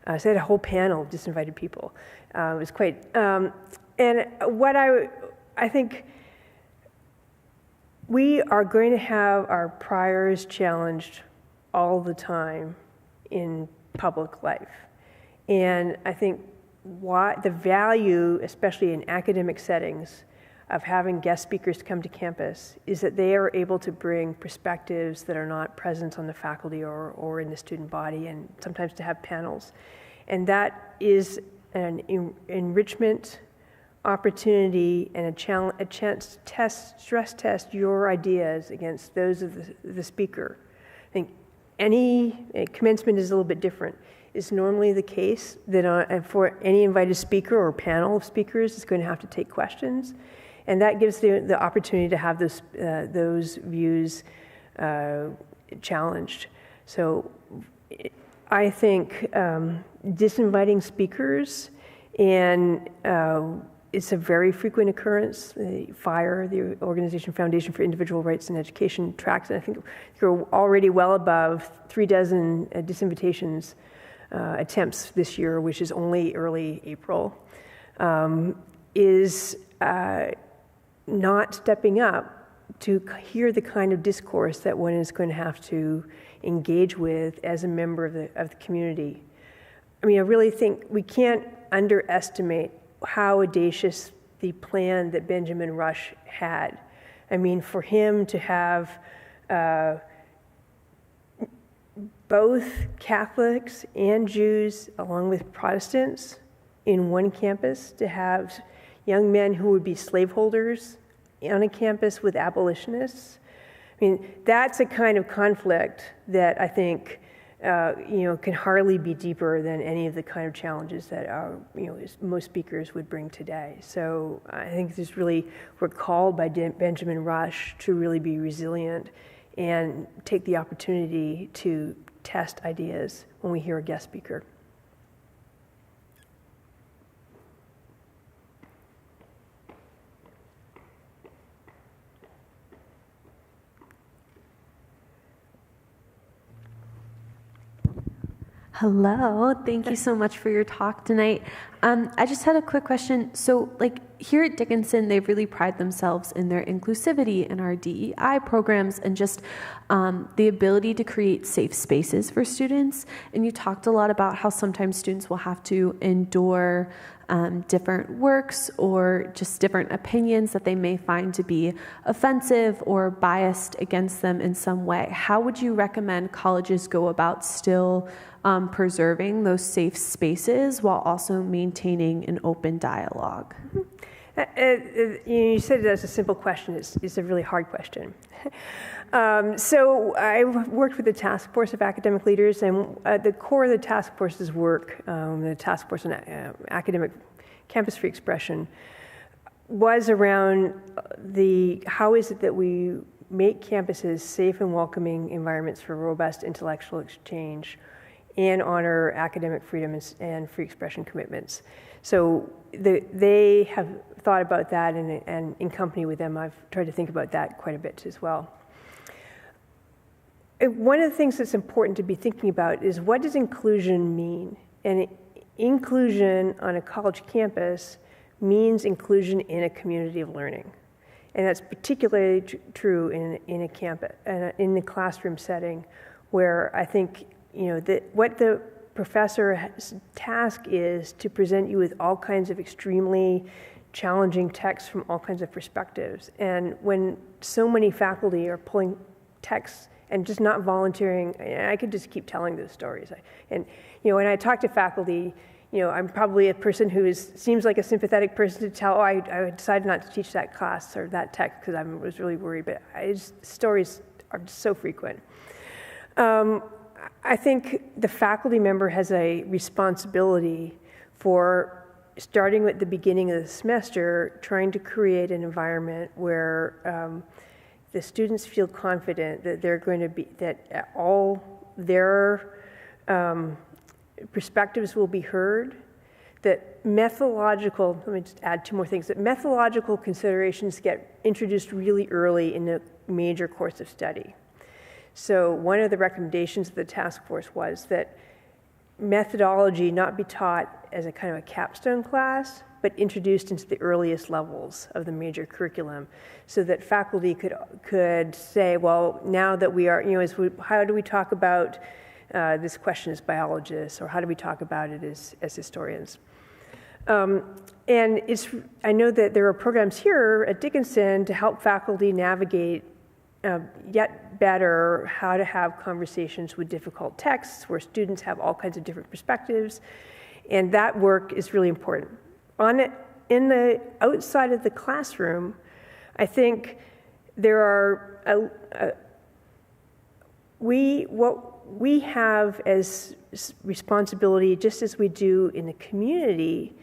So they had a whole panel of disinvited people. It was quite, and what I think we are going to have our priors challenged all the time in public life. And I think the value, especially in academic settings, of having guest speakers come to campus is that they are able to bring perspectives that are not present on the faculty or in the student body, and sometimes to have panels. And that is an enrichment opportunity and a chance to stress test your ideas against those of the speaker. I think any commencement is a little bit different. It's normally the case that for any invited speaker or panel of speakers is going to have to take questions, and that gives the opportunity to have those views challenged. So I think disinviting speakers, and it's a very frequent occurrence. The FIRE, the Organization Foundation for Individual Rights in Education, tracks, and I think we're already well above 36 disinvitations attempts this year, which is only early April, is not stepping up to hear the kind of discourse that one is going to have to engage with as a member of the community. I mean, I really think we can't underestimate how audacious the plan that Benjamin Rush had. I mean, for him to have both Catholics and Jews, along with Protestants, in one campus, to have young men who would be slaveholders on a campus with abolitionists. I mean, that's a kind of conflict that I think can hardly be deeper than any of the kind of challenges that most speakers would bring today. So I think we're called by Benjamin Rush to really be resilient and take the opportunity to test ideas when we hear a guest speaker. Hello, thank you so much for your talk tonight. I just had a quick question. So here at Dickinson, they really pride themselves in their inclusivity and our DEI programs and just the ability to create safe spaces for students. And you talked a lot about how sometimes students will have to endure different works or just different opinions that they may find to be offensive or biased against them in some way. How would you recommend colleges go about still preserving those safe spaces while also maintaining an open dialogue? You said it as a simple question. It's a really hard question. So I worked with the Task Force of Academic Leaders, and at the core of the task force's work, the Task Force on Academic Campus Free Expression, was around how is it that we make campuses safe and welcoming environments for robust intellectual exchange and honor academic freedom and free expression commitments. So they have thought about that, and in company with them, I've tried to think about that quite a bit as well. One of the things that's important to be thinking about is, what does inclusion mean? And inclusion on a college campus means inclusion in a community of learning. And that's particularly true in a campus, in the classroom setting, where I think what the professor's task is to present you with all kinds of extremely challenging texts from all kinds of perspectives. And when so many faculty are pulling texts and just not volunteering, I could just keep telling those stories. And when I talk to faculty, I'm probably a person who seems like a sympathetic person to tell, I decided not to teach that class or that text because I was really worried, but stories are just so frequent. I think the faculty member has a responsibility for, starting at the beginning of the semester, trying to create an environment where the students feel confident that that all their perspectives will be heard, that let me just add two more things, that methodological considerations get introduced really early in the major course of study. So one of the recommendations of the task force was that methodology not be taught as a kind of a capstone class, but introduced into the earliest levels of the major curriculum, so that faculty could say, well, now that we are, how do we talk about this question as biologists, or how do we talk about it as historians? And I know that there are programs here at Dickinson to help faculty navigate yet better how to have conversations with difficult texts where students have all kinds of different perspectives, and that work is really important. On in the outside of the classroom, I think there are what we have as responsibility, just as we do in the community,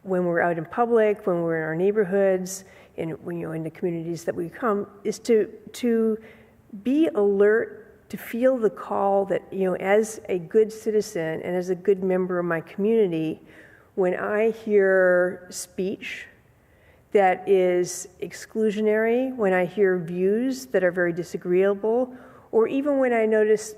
when we're out in public, when we're in our neighborhoods, in the communities that we come, is to be alert, to feel the call that, as a good citizen and as a good member of my community, when I hear speech that is exclusionary, when I hear views that are very disagreeable, or even when I notice,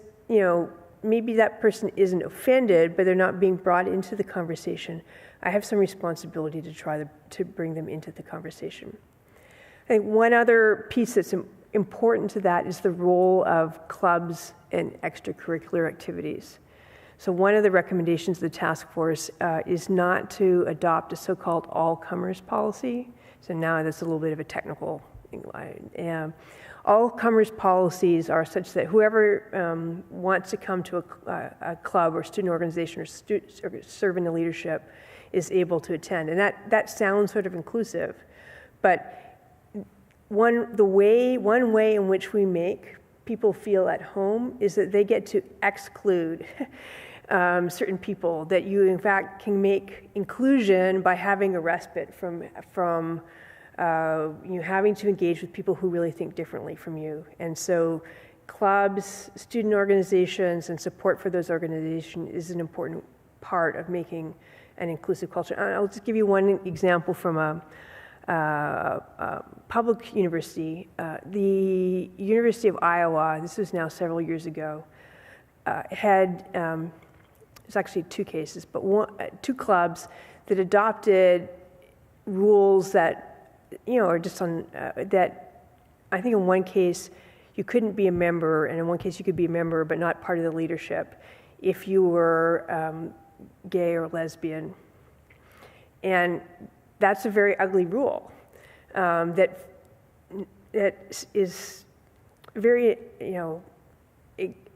maybe that person isn't offended, but they're not being brought into the conversation, I have some responsibility to try to bring them into the conversation. I think one other piece that's important to that is the role of clubs and extracurricular activities. So one of the recommendations of the task force is not to adopt a so-called all-comers policy. So now that's a little bit of a technical thing. All-comers policies are such that whoever wants to come to a club or student organization or serve in the leadership is able to attend. And that sounds sort of inclusive, but one way in which we make people feel at home is that they get to exclude certain people, that you in fact can make inclusion by having a respite from having to engage with people who really think differently from you. And so clubs, student organizations, and support for those organizations is an important part of making an inclusive culture. I'll just give you one example from a public university. The University of Iowa, this was now several years ago, had, there's actually two cases, but two clubs that adopted rules that, are just on, that I think in one case you couldn't be a member, and in one case you could be a member but not part of the leadership if you were gay or lesbian. And that's a very ugly rule that is very,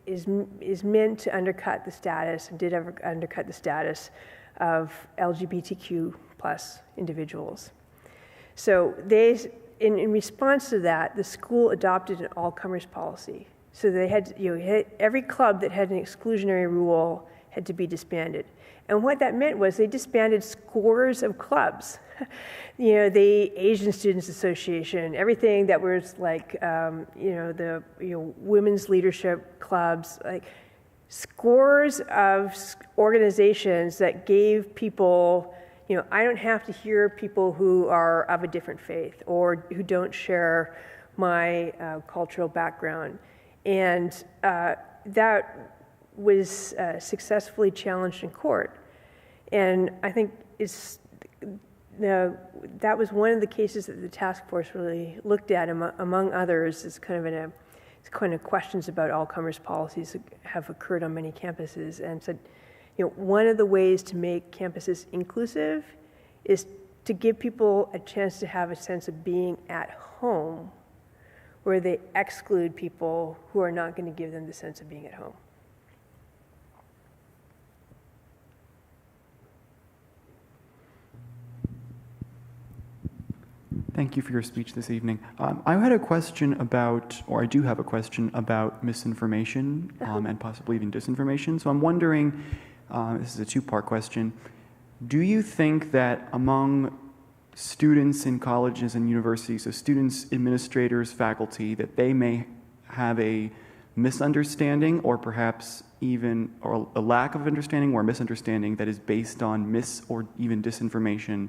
is meant to undercut the status, and did ever undercut the status of LGBTQ plus individuals. So in response to that, the school adopted an all-comers policy. So they had, every club that had an exclusionary rule had to be disbanded. And what that meant was they disbanded scores of clubs. The Asian Students Association, everything that was like, the women's leadership clubs, like scores of organizations that gave people, I don't have to hear people who are of a different faith or who don't share my cultural background. And that was successfully challenged in court. And I think that was one of the cases that the task force really looked at, among others, is kind of questions about all-comers policies that have occurred on many campuses, and said, one of the ways to make campuses inclusive is to give people a chance to have a sense of being at home, where they exclude people who are not going to give them the sense of being at home. Thank you for your speech this evening. I do have a question about misinformation and possibly even disinformation. So I'm wondering, this is a two-part question. Do you think that among students in colleges and universities, so students, administrators, faculty, that they may have a misunderstanding or perhaps even or a lack of understanding or misunderstanding that is based on or even disinformation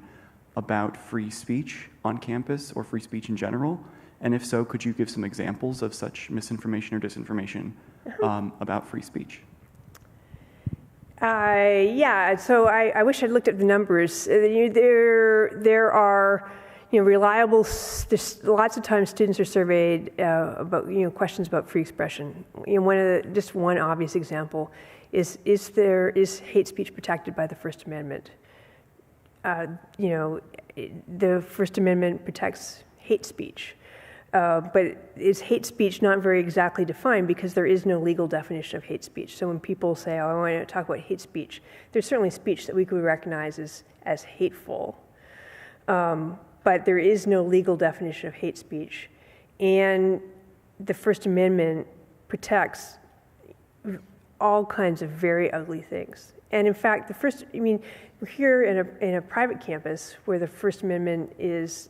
about free speech on campus or free speech in general? And if so, could you give some examples of such misinformation or disinformation about free speach? Yeah, so I wish I'd looked at the numbers. There are, reliable, there's lots of times students are surveyed about, questions about free expression. Just one obvious example is hate speech protected by the First Amendment? The First Amendment protects hate speech, but is hate speech not very exactly defined because there is no legal definition of hate speech. So when people say, I want to talk about hate speech, there's certainly speech that we could recognize as hateful, but there is no legal definition of hate speech. And the First Amendment protects all kinds of very ugly things. And in fact, we're here in a private campus where the First Amendment is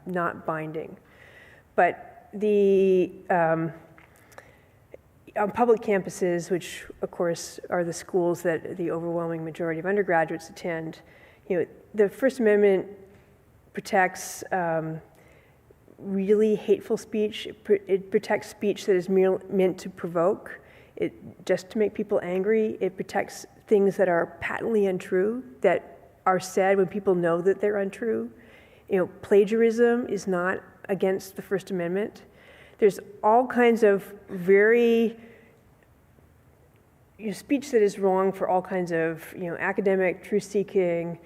not binding. But on public campuses, which of course are the schools that the overwhelming majority of undergraduates attend, the First Amendment protects really hateful speech. It protects speech that is meant to provoke, just to make people angry. It protects things that are patently untrue, that are said when people know that they're untrue. Plagiarism is not against the First Amendment. There's all kinds of very speech that is wrong for all kinds of academic, truth-seeking,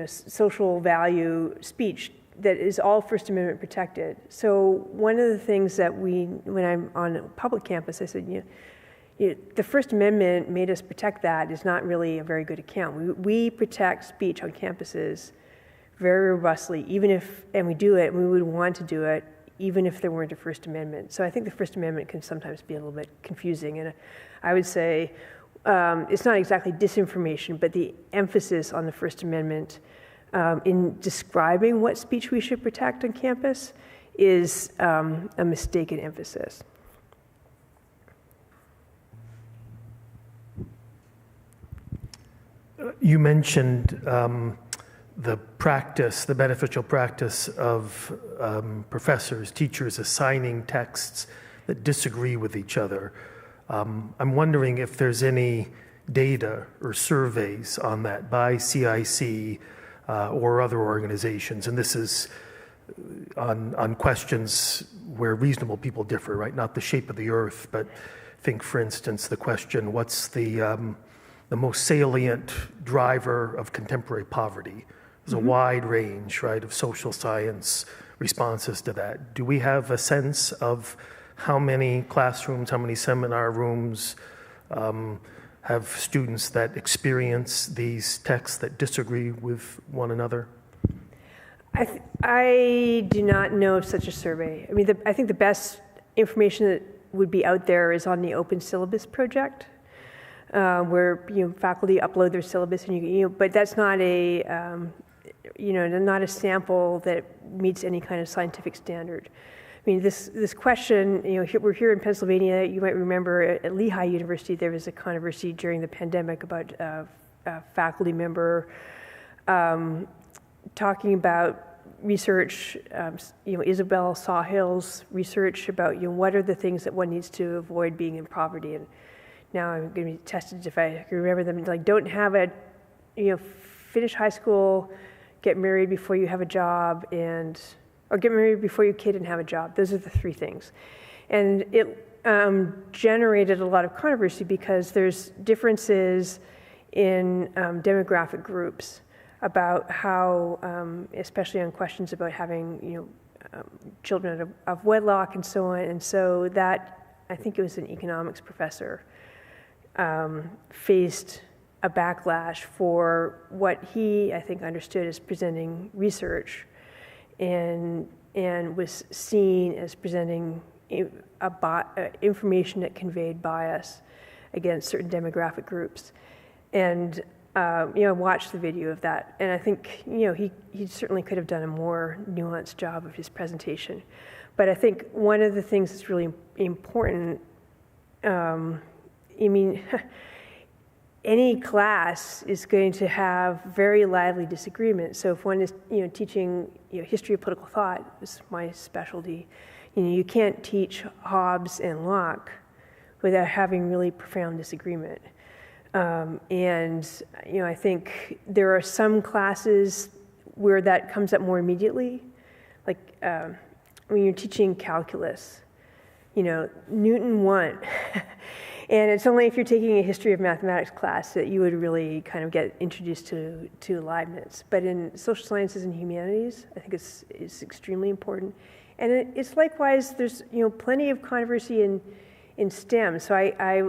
social value speech that is all First Amendment protected. So one of the things that when I'm on a public campus, I said, the First Amendment made us protect that is not really a very good account. We protect speech on campuses very robustly, and we do it, and we would want to do it, even if there weren't a First Amendment. So I think the First Amendment can sometimes be a little bit confusing. And I would say it's not exactly disinformation, but the emphasis on the First Amendment in describing what speech we should protect on campus is a mistaken emphasis. You mentioned the beneficial practice of professors, teachers assigning texts that disagree with each other. I'm wondering if there's any data or surveys on that by CIC or other organizations, and this is on questions where reasonable people differ, right? Not the shape of the earth, but think, for instance, the question, what's the most salient driver of contemporary poverty? There's a wide range, right, of social science responses to that. Do we have a sense of how many classrooms, how many seminar rooms have students that experience these texts that disagree with one another? I do not know of such a survey. I think the best information that would be out there is on the Open Syllabus project, where faculty upload their syllabus, and but that's not not a sample that meets any kind of scientific standard. This question, we're here in Pennsylvania. You might remember at Lehigh University there was a controversy during the pandemic about a faculty member talking about research, Isabel Sawhill's research about what are the things that one needs to avoid being in poverty. And now I'm going to be tested if I can remember them. Like, don't have finish high school, get married before you have a job, or get married before your kid and have a job. Those are the three things. And it generated a lot of controversy because there's differences in demographic groups about how, especially on questions about having, children of wedlock and so on. And so that, I think it was an economics professor, faced a backlash for what he, I think, understood as presenting research and was seen as presenting information that conveyed bias against certain demographic groups. And I watched the video of that, and I think he certainly could have done a more nuanced job of his presentation. But I think one of the things that's really important, any class is going to have very lively disagreement. So if one is teaching history of political thought, this is my specialty, you can't teach Hobbes and Locke without having really profound disagreement. I think there are some classes where that comes up more immediately, like when you're teaching calculus, Newton won. And it's only if you're taking a history of mathematics class that you would really kind of get introduced to Leibniz. But in social sciences and humanities, I think it's extremely important. And it's likewise, there's plenty of controversy in STEM. So I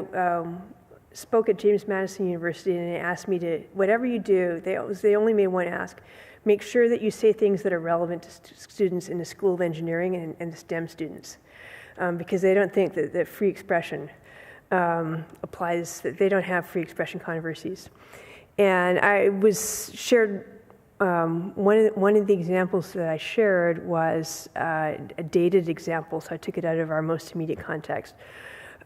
spoke at James Madison University, and they asked me to, whatever you do, they only made one ask, make sure that you say things that are relevant to students in the School of Engineering and the STEM students, because they don't think that free expression applies, that they don't have free expression controversies. And I shared one of the examples that I shared was a dated example, so I took it out of our most immediate context.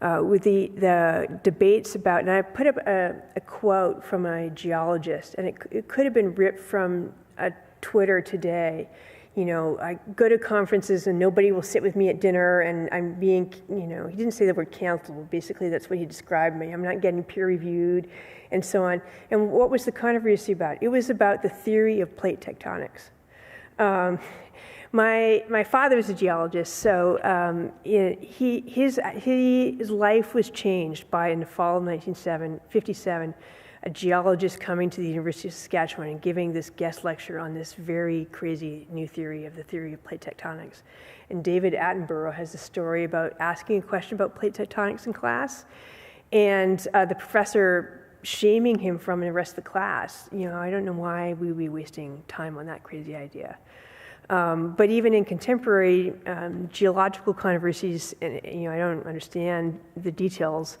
With the debates about, and I put up a quote from a geologist, and it could have been ripped from a Twitter today. You know, I go to conferences and nobody will sit with me at dinner, and I'm being, you know, he didn't say the word canceled, basically that's what he described me. I'm not getting peer reviewed, and so on. And what was the controversy about? It was about the theory of plate tectonics. My father was a geologist, so his life was changed by, in the fall of 1957, a geologist coming to the University of Saskatchewan and giving this guest lecture on this very crazy new theory of the theory of plate tectonics. And David Attenborough has a story about asking a question about plate tectonics in class, and the professor shaming him from the rest of the class. You know, I don't know why we would be wasting time on that crazy idea. But even in contemporary geological controversies, and you know, I don't understand the details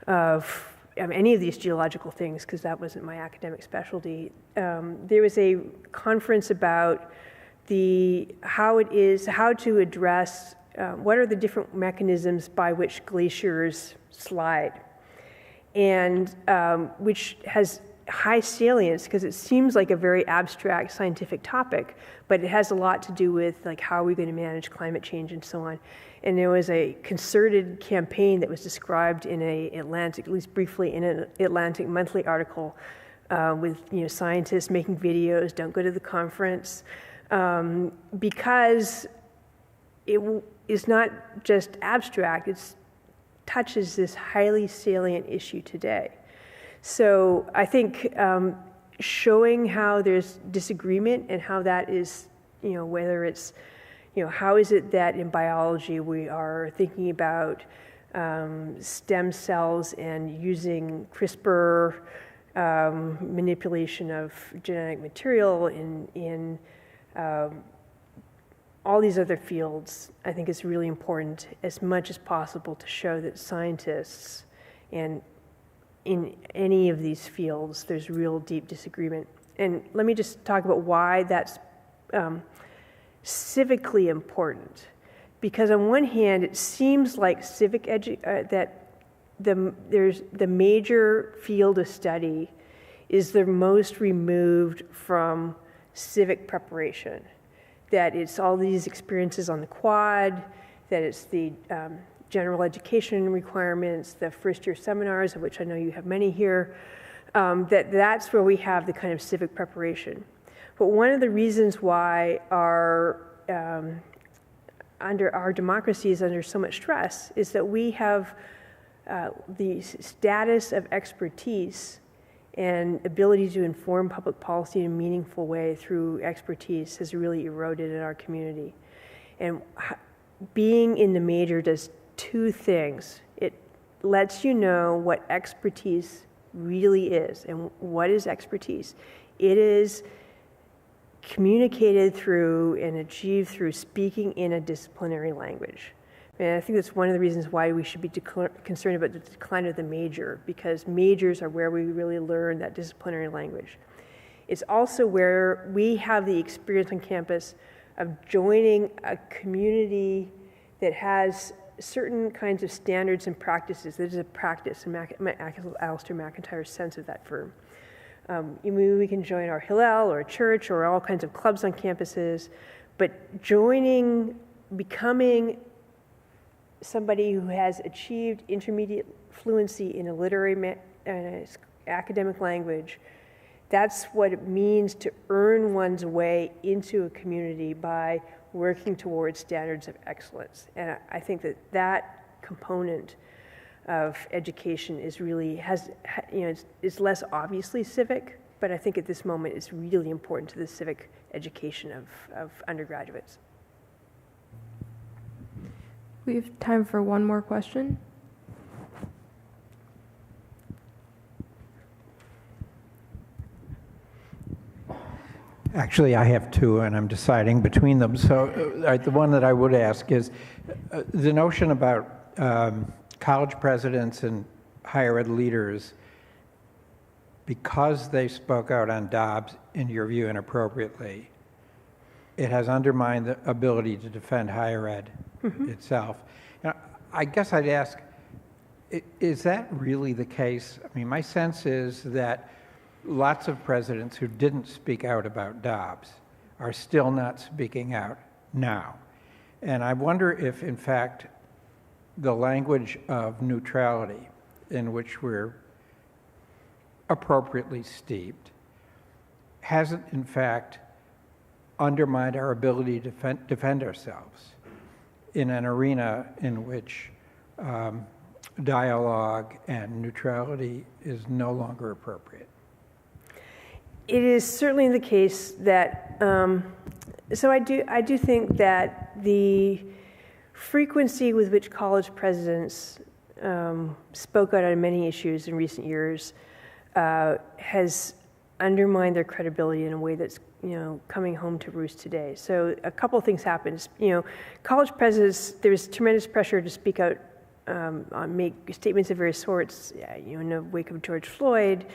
of any of these geological things because that wasn't my academic specialty. There was a conference about how to address what are the different mechanisms by which glaciers slide, and which has high salience because it seems like a very abstract scientific topic, but it has a lot to do with like how are we going to manage climate change and so on. And there was a concerted campaign that was described in at least briefly, in an Atlantic Monthly article with scientists making videos, don't go to the conference, because it is not just abstract, it touches this highly salient issue today. So I think showing how there's disagreement and how that is, whether it's, how is it that in biology we are thinking about stem cells and using CRISPR manipulation of genetic material in all these other fields. I think it's really important as much as possible to show that scientists and in any of these fields, there's real deep disagreement. And let me just talk about why that's civically important. Because on one hand, it seems like that there's the major field of study is the most removed from civic preparation. That it's all these experiences on the quad, that it's the general education requirements, the first-year seminars, of which I know you have many here, that's where we have the kind of civic preparation. But one of the reasons why our democracy is under so much stress is that we have the status of expertise and ability to inform public policy in a meaningful way through expertise has really eroded in our community. And being in the major does two things. It lets you know what expertise really is. And what is expertise? It is communicated through and achieved through speaking in a disciplinary language. And I think that's one of the reasons why we should be concerned about the decline of the major, because majors are where we really learn that disciplinary language. It's also where we have the experience on campus of joining a community that has certain kinds of standards and practices. There's a practice, in Alistair McIntyre's sense of that term. We can join our Hillel or a church or all kinds of clubs on campuses, but becoming somebody who has achieved intermediate fluency in a literary academic language, that's what it means to earn one's way into a community by working towards standards of excellence. And I think that component of education is really is less obviously civic, but I think at this moment it's really important to the civic education of undergraduates. We have time for one more question. Actually, I have two, and I'm deciding between them. So the one that I would ask is the notion about college presidents and higher ed leaders, because they spoke out on Dobbs, in your view, inappropriately, it has undermined the ability to defend higher ed itself. Now, I guess I'd ask, is that really the case? I mean, my sense is that lots of presidents who didn't speak out about Dobbs are still not speaking out now. And I wonder if, in fact, the language of neutrality in which we're appropriately steeped hasn't, in fact, undermined our ability to defend ourselves in an arena in which dialogue and neutrality is no longer appropriate. It is certainly the case that, so I do think that the frequency with which college presidents spoke out on many issues in recent years has undermined their credibility in a way that's, coming home to roost today. So a couple of things happened. College presidents, there was tremendous pressure to speak out, make statements of various sorts, in the wake of George Floyd,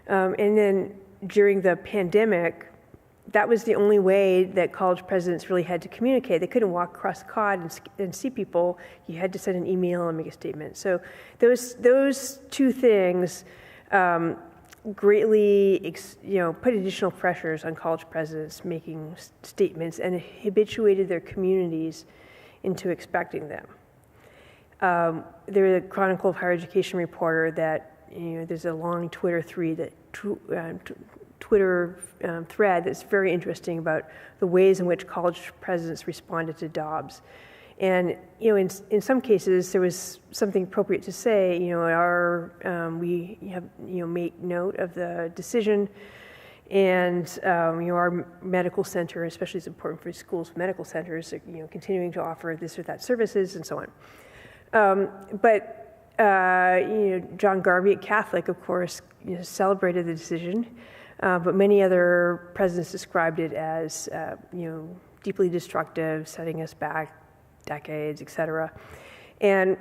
and then during the pandemic, that was the only way that college presidents really had to communicate. They couldn't walk across the quad and see people. You had to send an email and make a statement. So those two things greatly, put additional pressures on college presidents making statements and habituated their communities into expecting them. There's a Chronicle of Higher Education reporter that there's a long Twitter thread that's very interesting about the ways in which college presidents responded to Dobbs. And in some cases there was something appropriate to say. We have make note of the decision, and our medical center, especially, is important for schools, medical centers, continuing to offer this or that services and so on. But John Garvey at Catholic, of course, celebrated the decision, but many other presidents described it as deeply destructive, setting us back decades, etc. And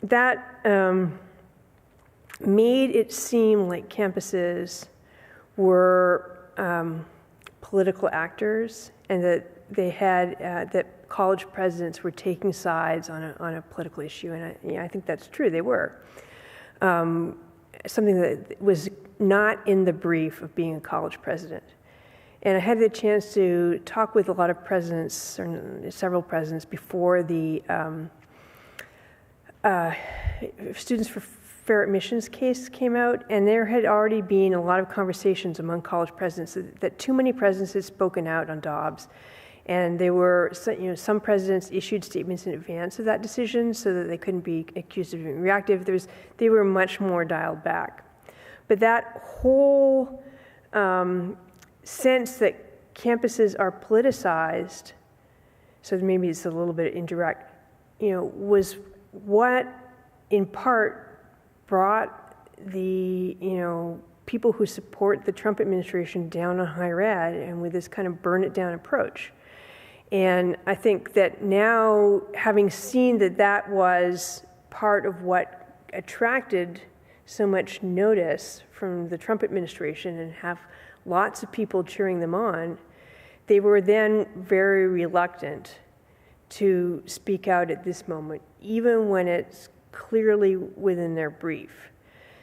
that made it seem like campuses were political actors, and that they had that college presidents were taking sides on a political issue, and I think that's true. They were something that was not in the brief of being a college president. And I had the chance to talk with a lot of presidents, or several presidents, before the Students for Fair Admissions case came out, and there had already been a lot of conversations among college presidents that too many presidents had spoken out on Dobbs, and they were, some presidents issued statements in advance of that decision so that they couldn't be accused of being reactive. They were much more dialed back. But that whole sense that campuses are politicized, so maybe it's a little bit indirect, was what in part brought the, people who support the Trump administration down on higher ed, and with this kind of burn it down approach. And I think that now, having seen that was part of what attracted so much notice from the Trump administration and have lots of people cheering them on, they were then very reluctant to speak out at this moment, even when it's clearly within their brief.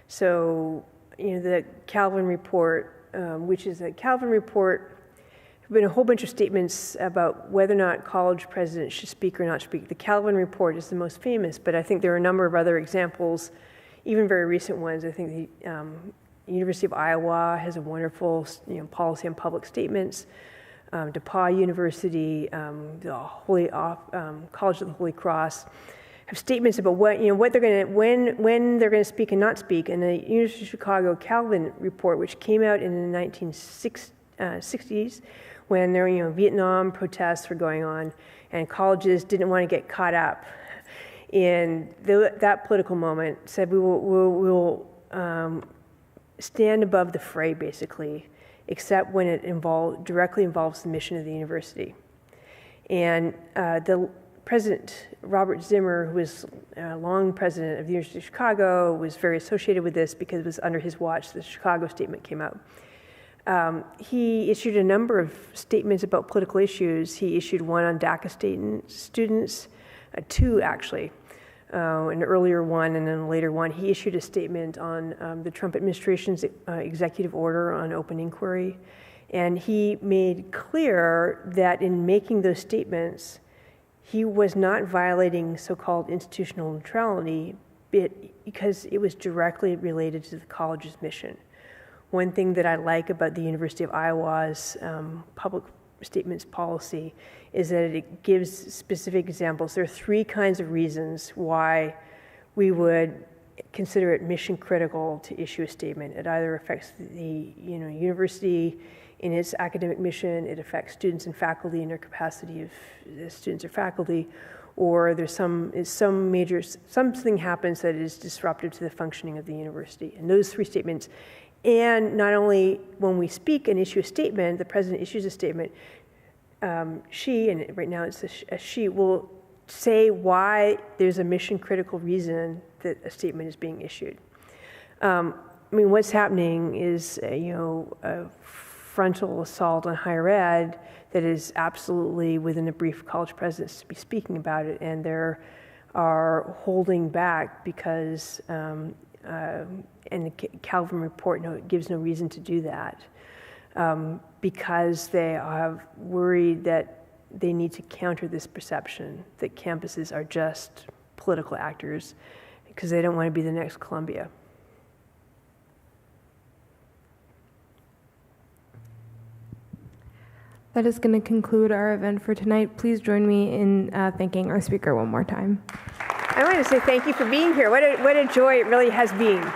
So, the Calvin report, which is a Calvin report, there have been a whole bunch of statements about whether or not college presidents should speak or not speak. The Calvin report is the most famous, but I think there are a number of other examples, even very recent ones. I think the University of Iowa has a wonderful, policy on public statements. DePauw University, the College of the Holy Cross, have statements about what they're going to, when they're going to speak and not speak. And the University of Chicago Calvin report, which came out in the 1960s, when there were Vietnam protests were going on, and colleges didn't want to get caught up in that political moment, said we will stand above the fray, basically, except when it directly involves the mission of the university. And the President Robert Zimmer, who was long president of the University of Chicago, was very associated with this because it was under his watch the Chicago Statement came out. He issued a number of statements about political issues. He issued one on DACA students, two actually, an earlier one and then a later one. He issued a statement on the Trump administration's executive order on open inquiry. And he made clear that in making those statements, he was not violating so-called institutional neutrality because it was directly related to the college's mission. One thing that I like about the University of Iowa's public statements policy is that it gives specific examples. There are three kinds of reasons why we would consider it mission critical to issue a statement. It either affects the university in its academic mission, it affects students and faculty in their capacity of students or faculty, or there's something happens that is disruptive to the functioning of the university. And those three statements, and not only when we speak and issue a statement, the president issues a statement, she, and right now it's a she, will say why there's a mission critical reason that a statement is being issued. What's happening is, a frontal assault on higher ed that is absolutely within the brief of college presidents to be speaking about it, and they are holding back because, and the Calvin report gives no reason to do that, because they are worried that they need to counter this perception that campuses are just political actors because they don't want to be the next Columbia. That is going to conclude our event for tonight. Please join me in thanking our speaker one more time. I want to say thank you for being here. What a joy it really has been.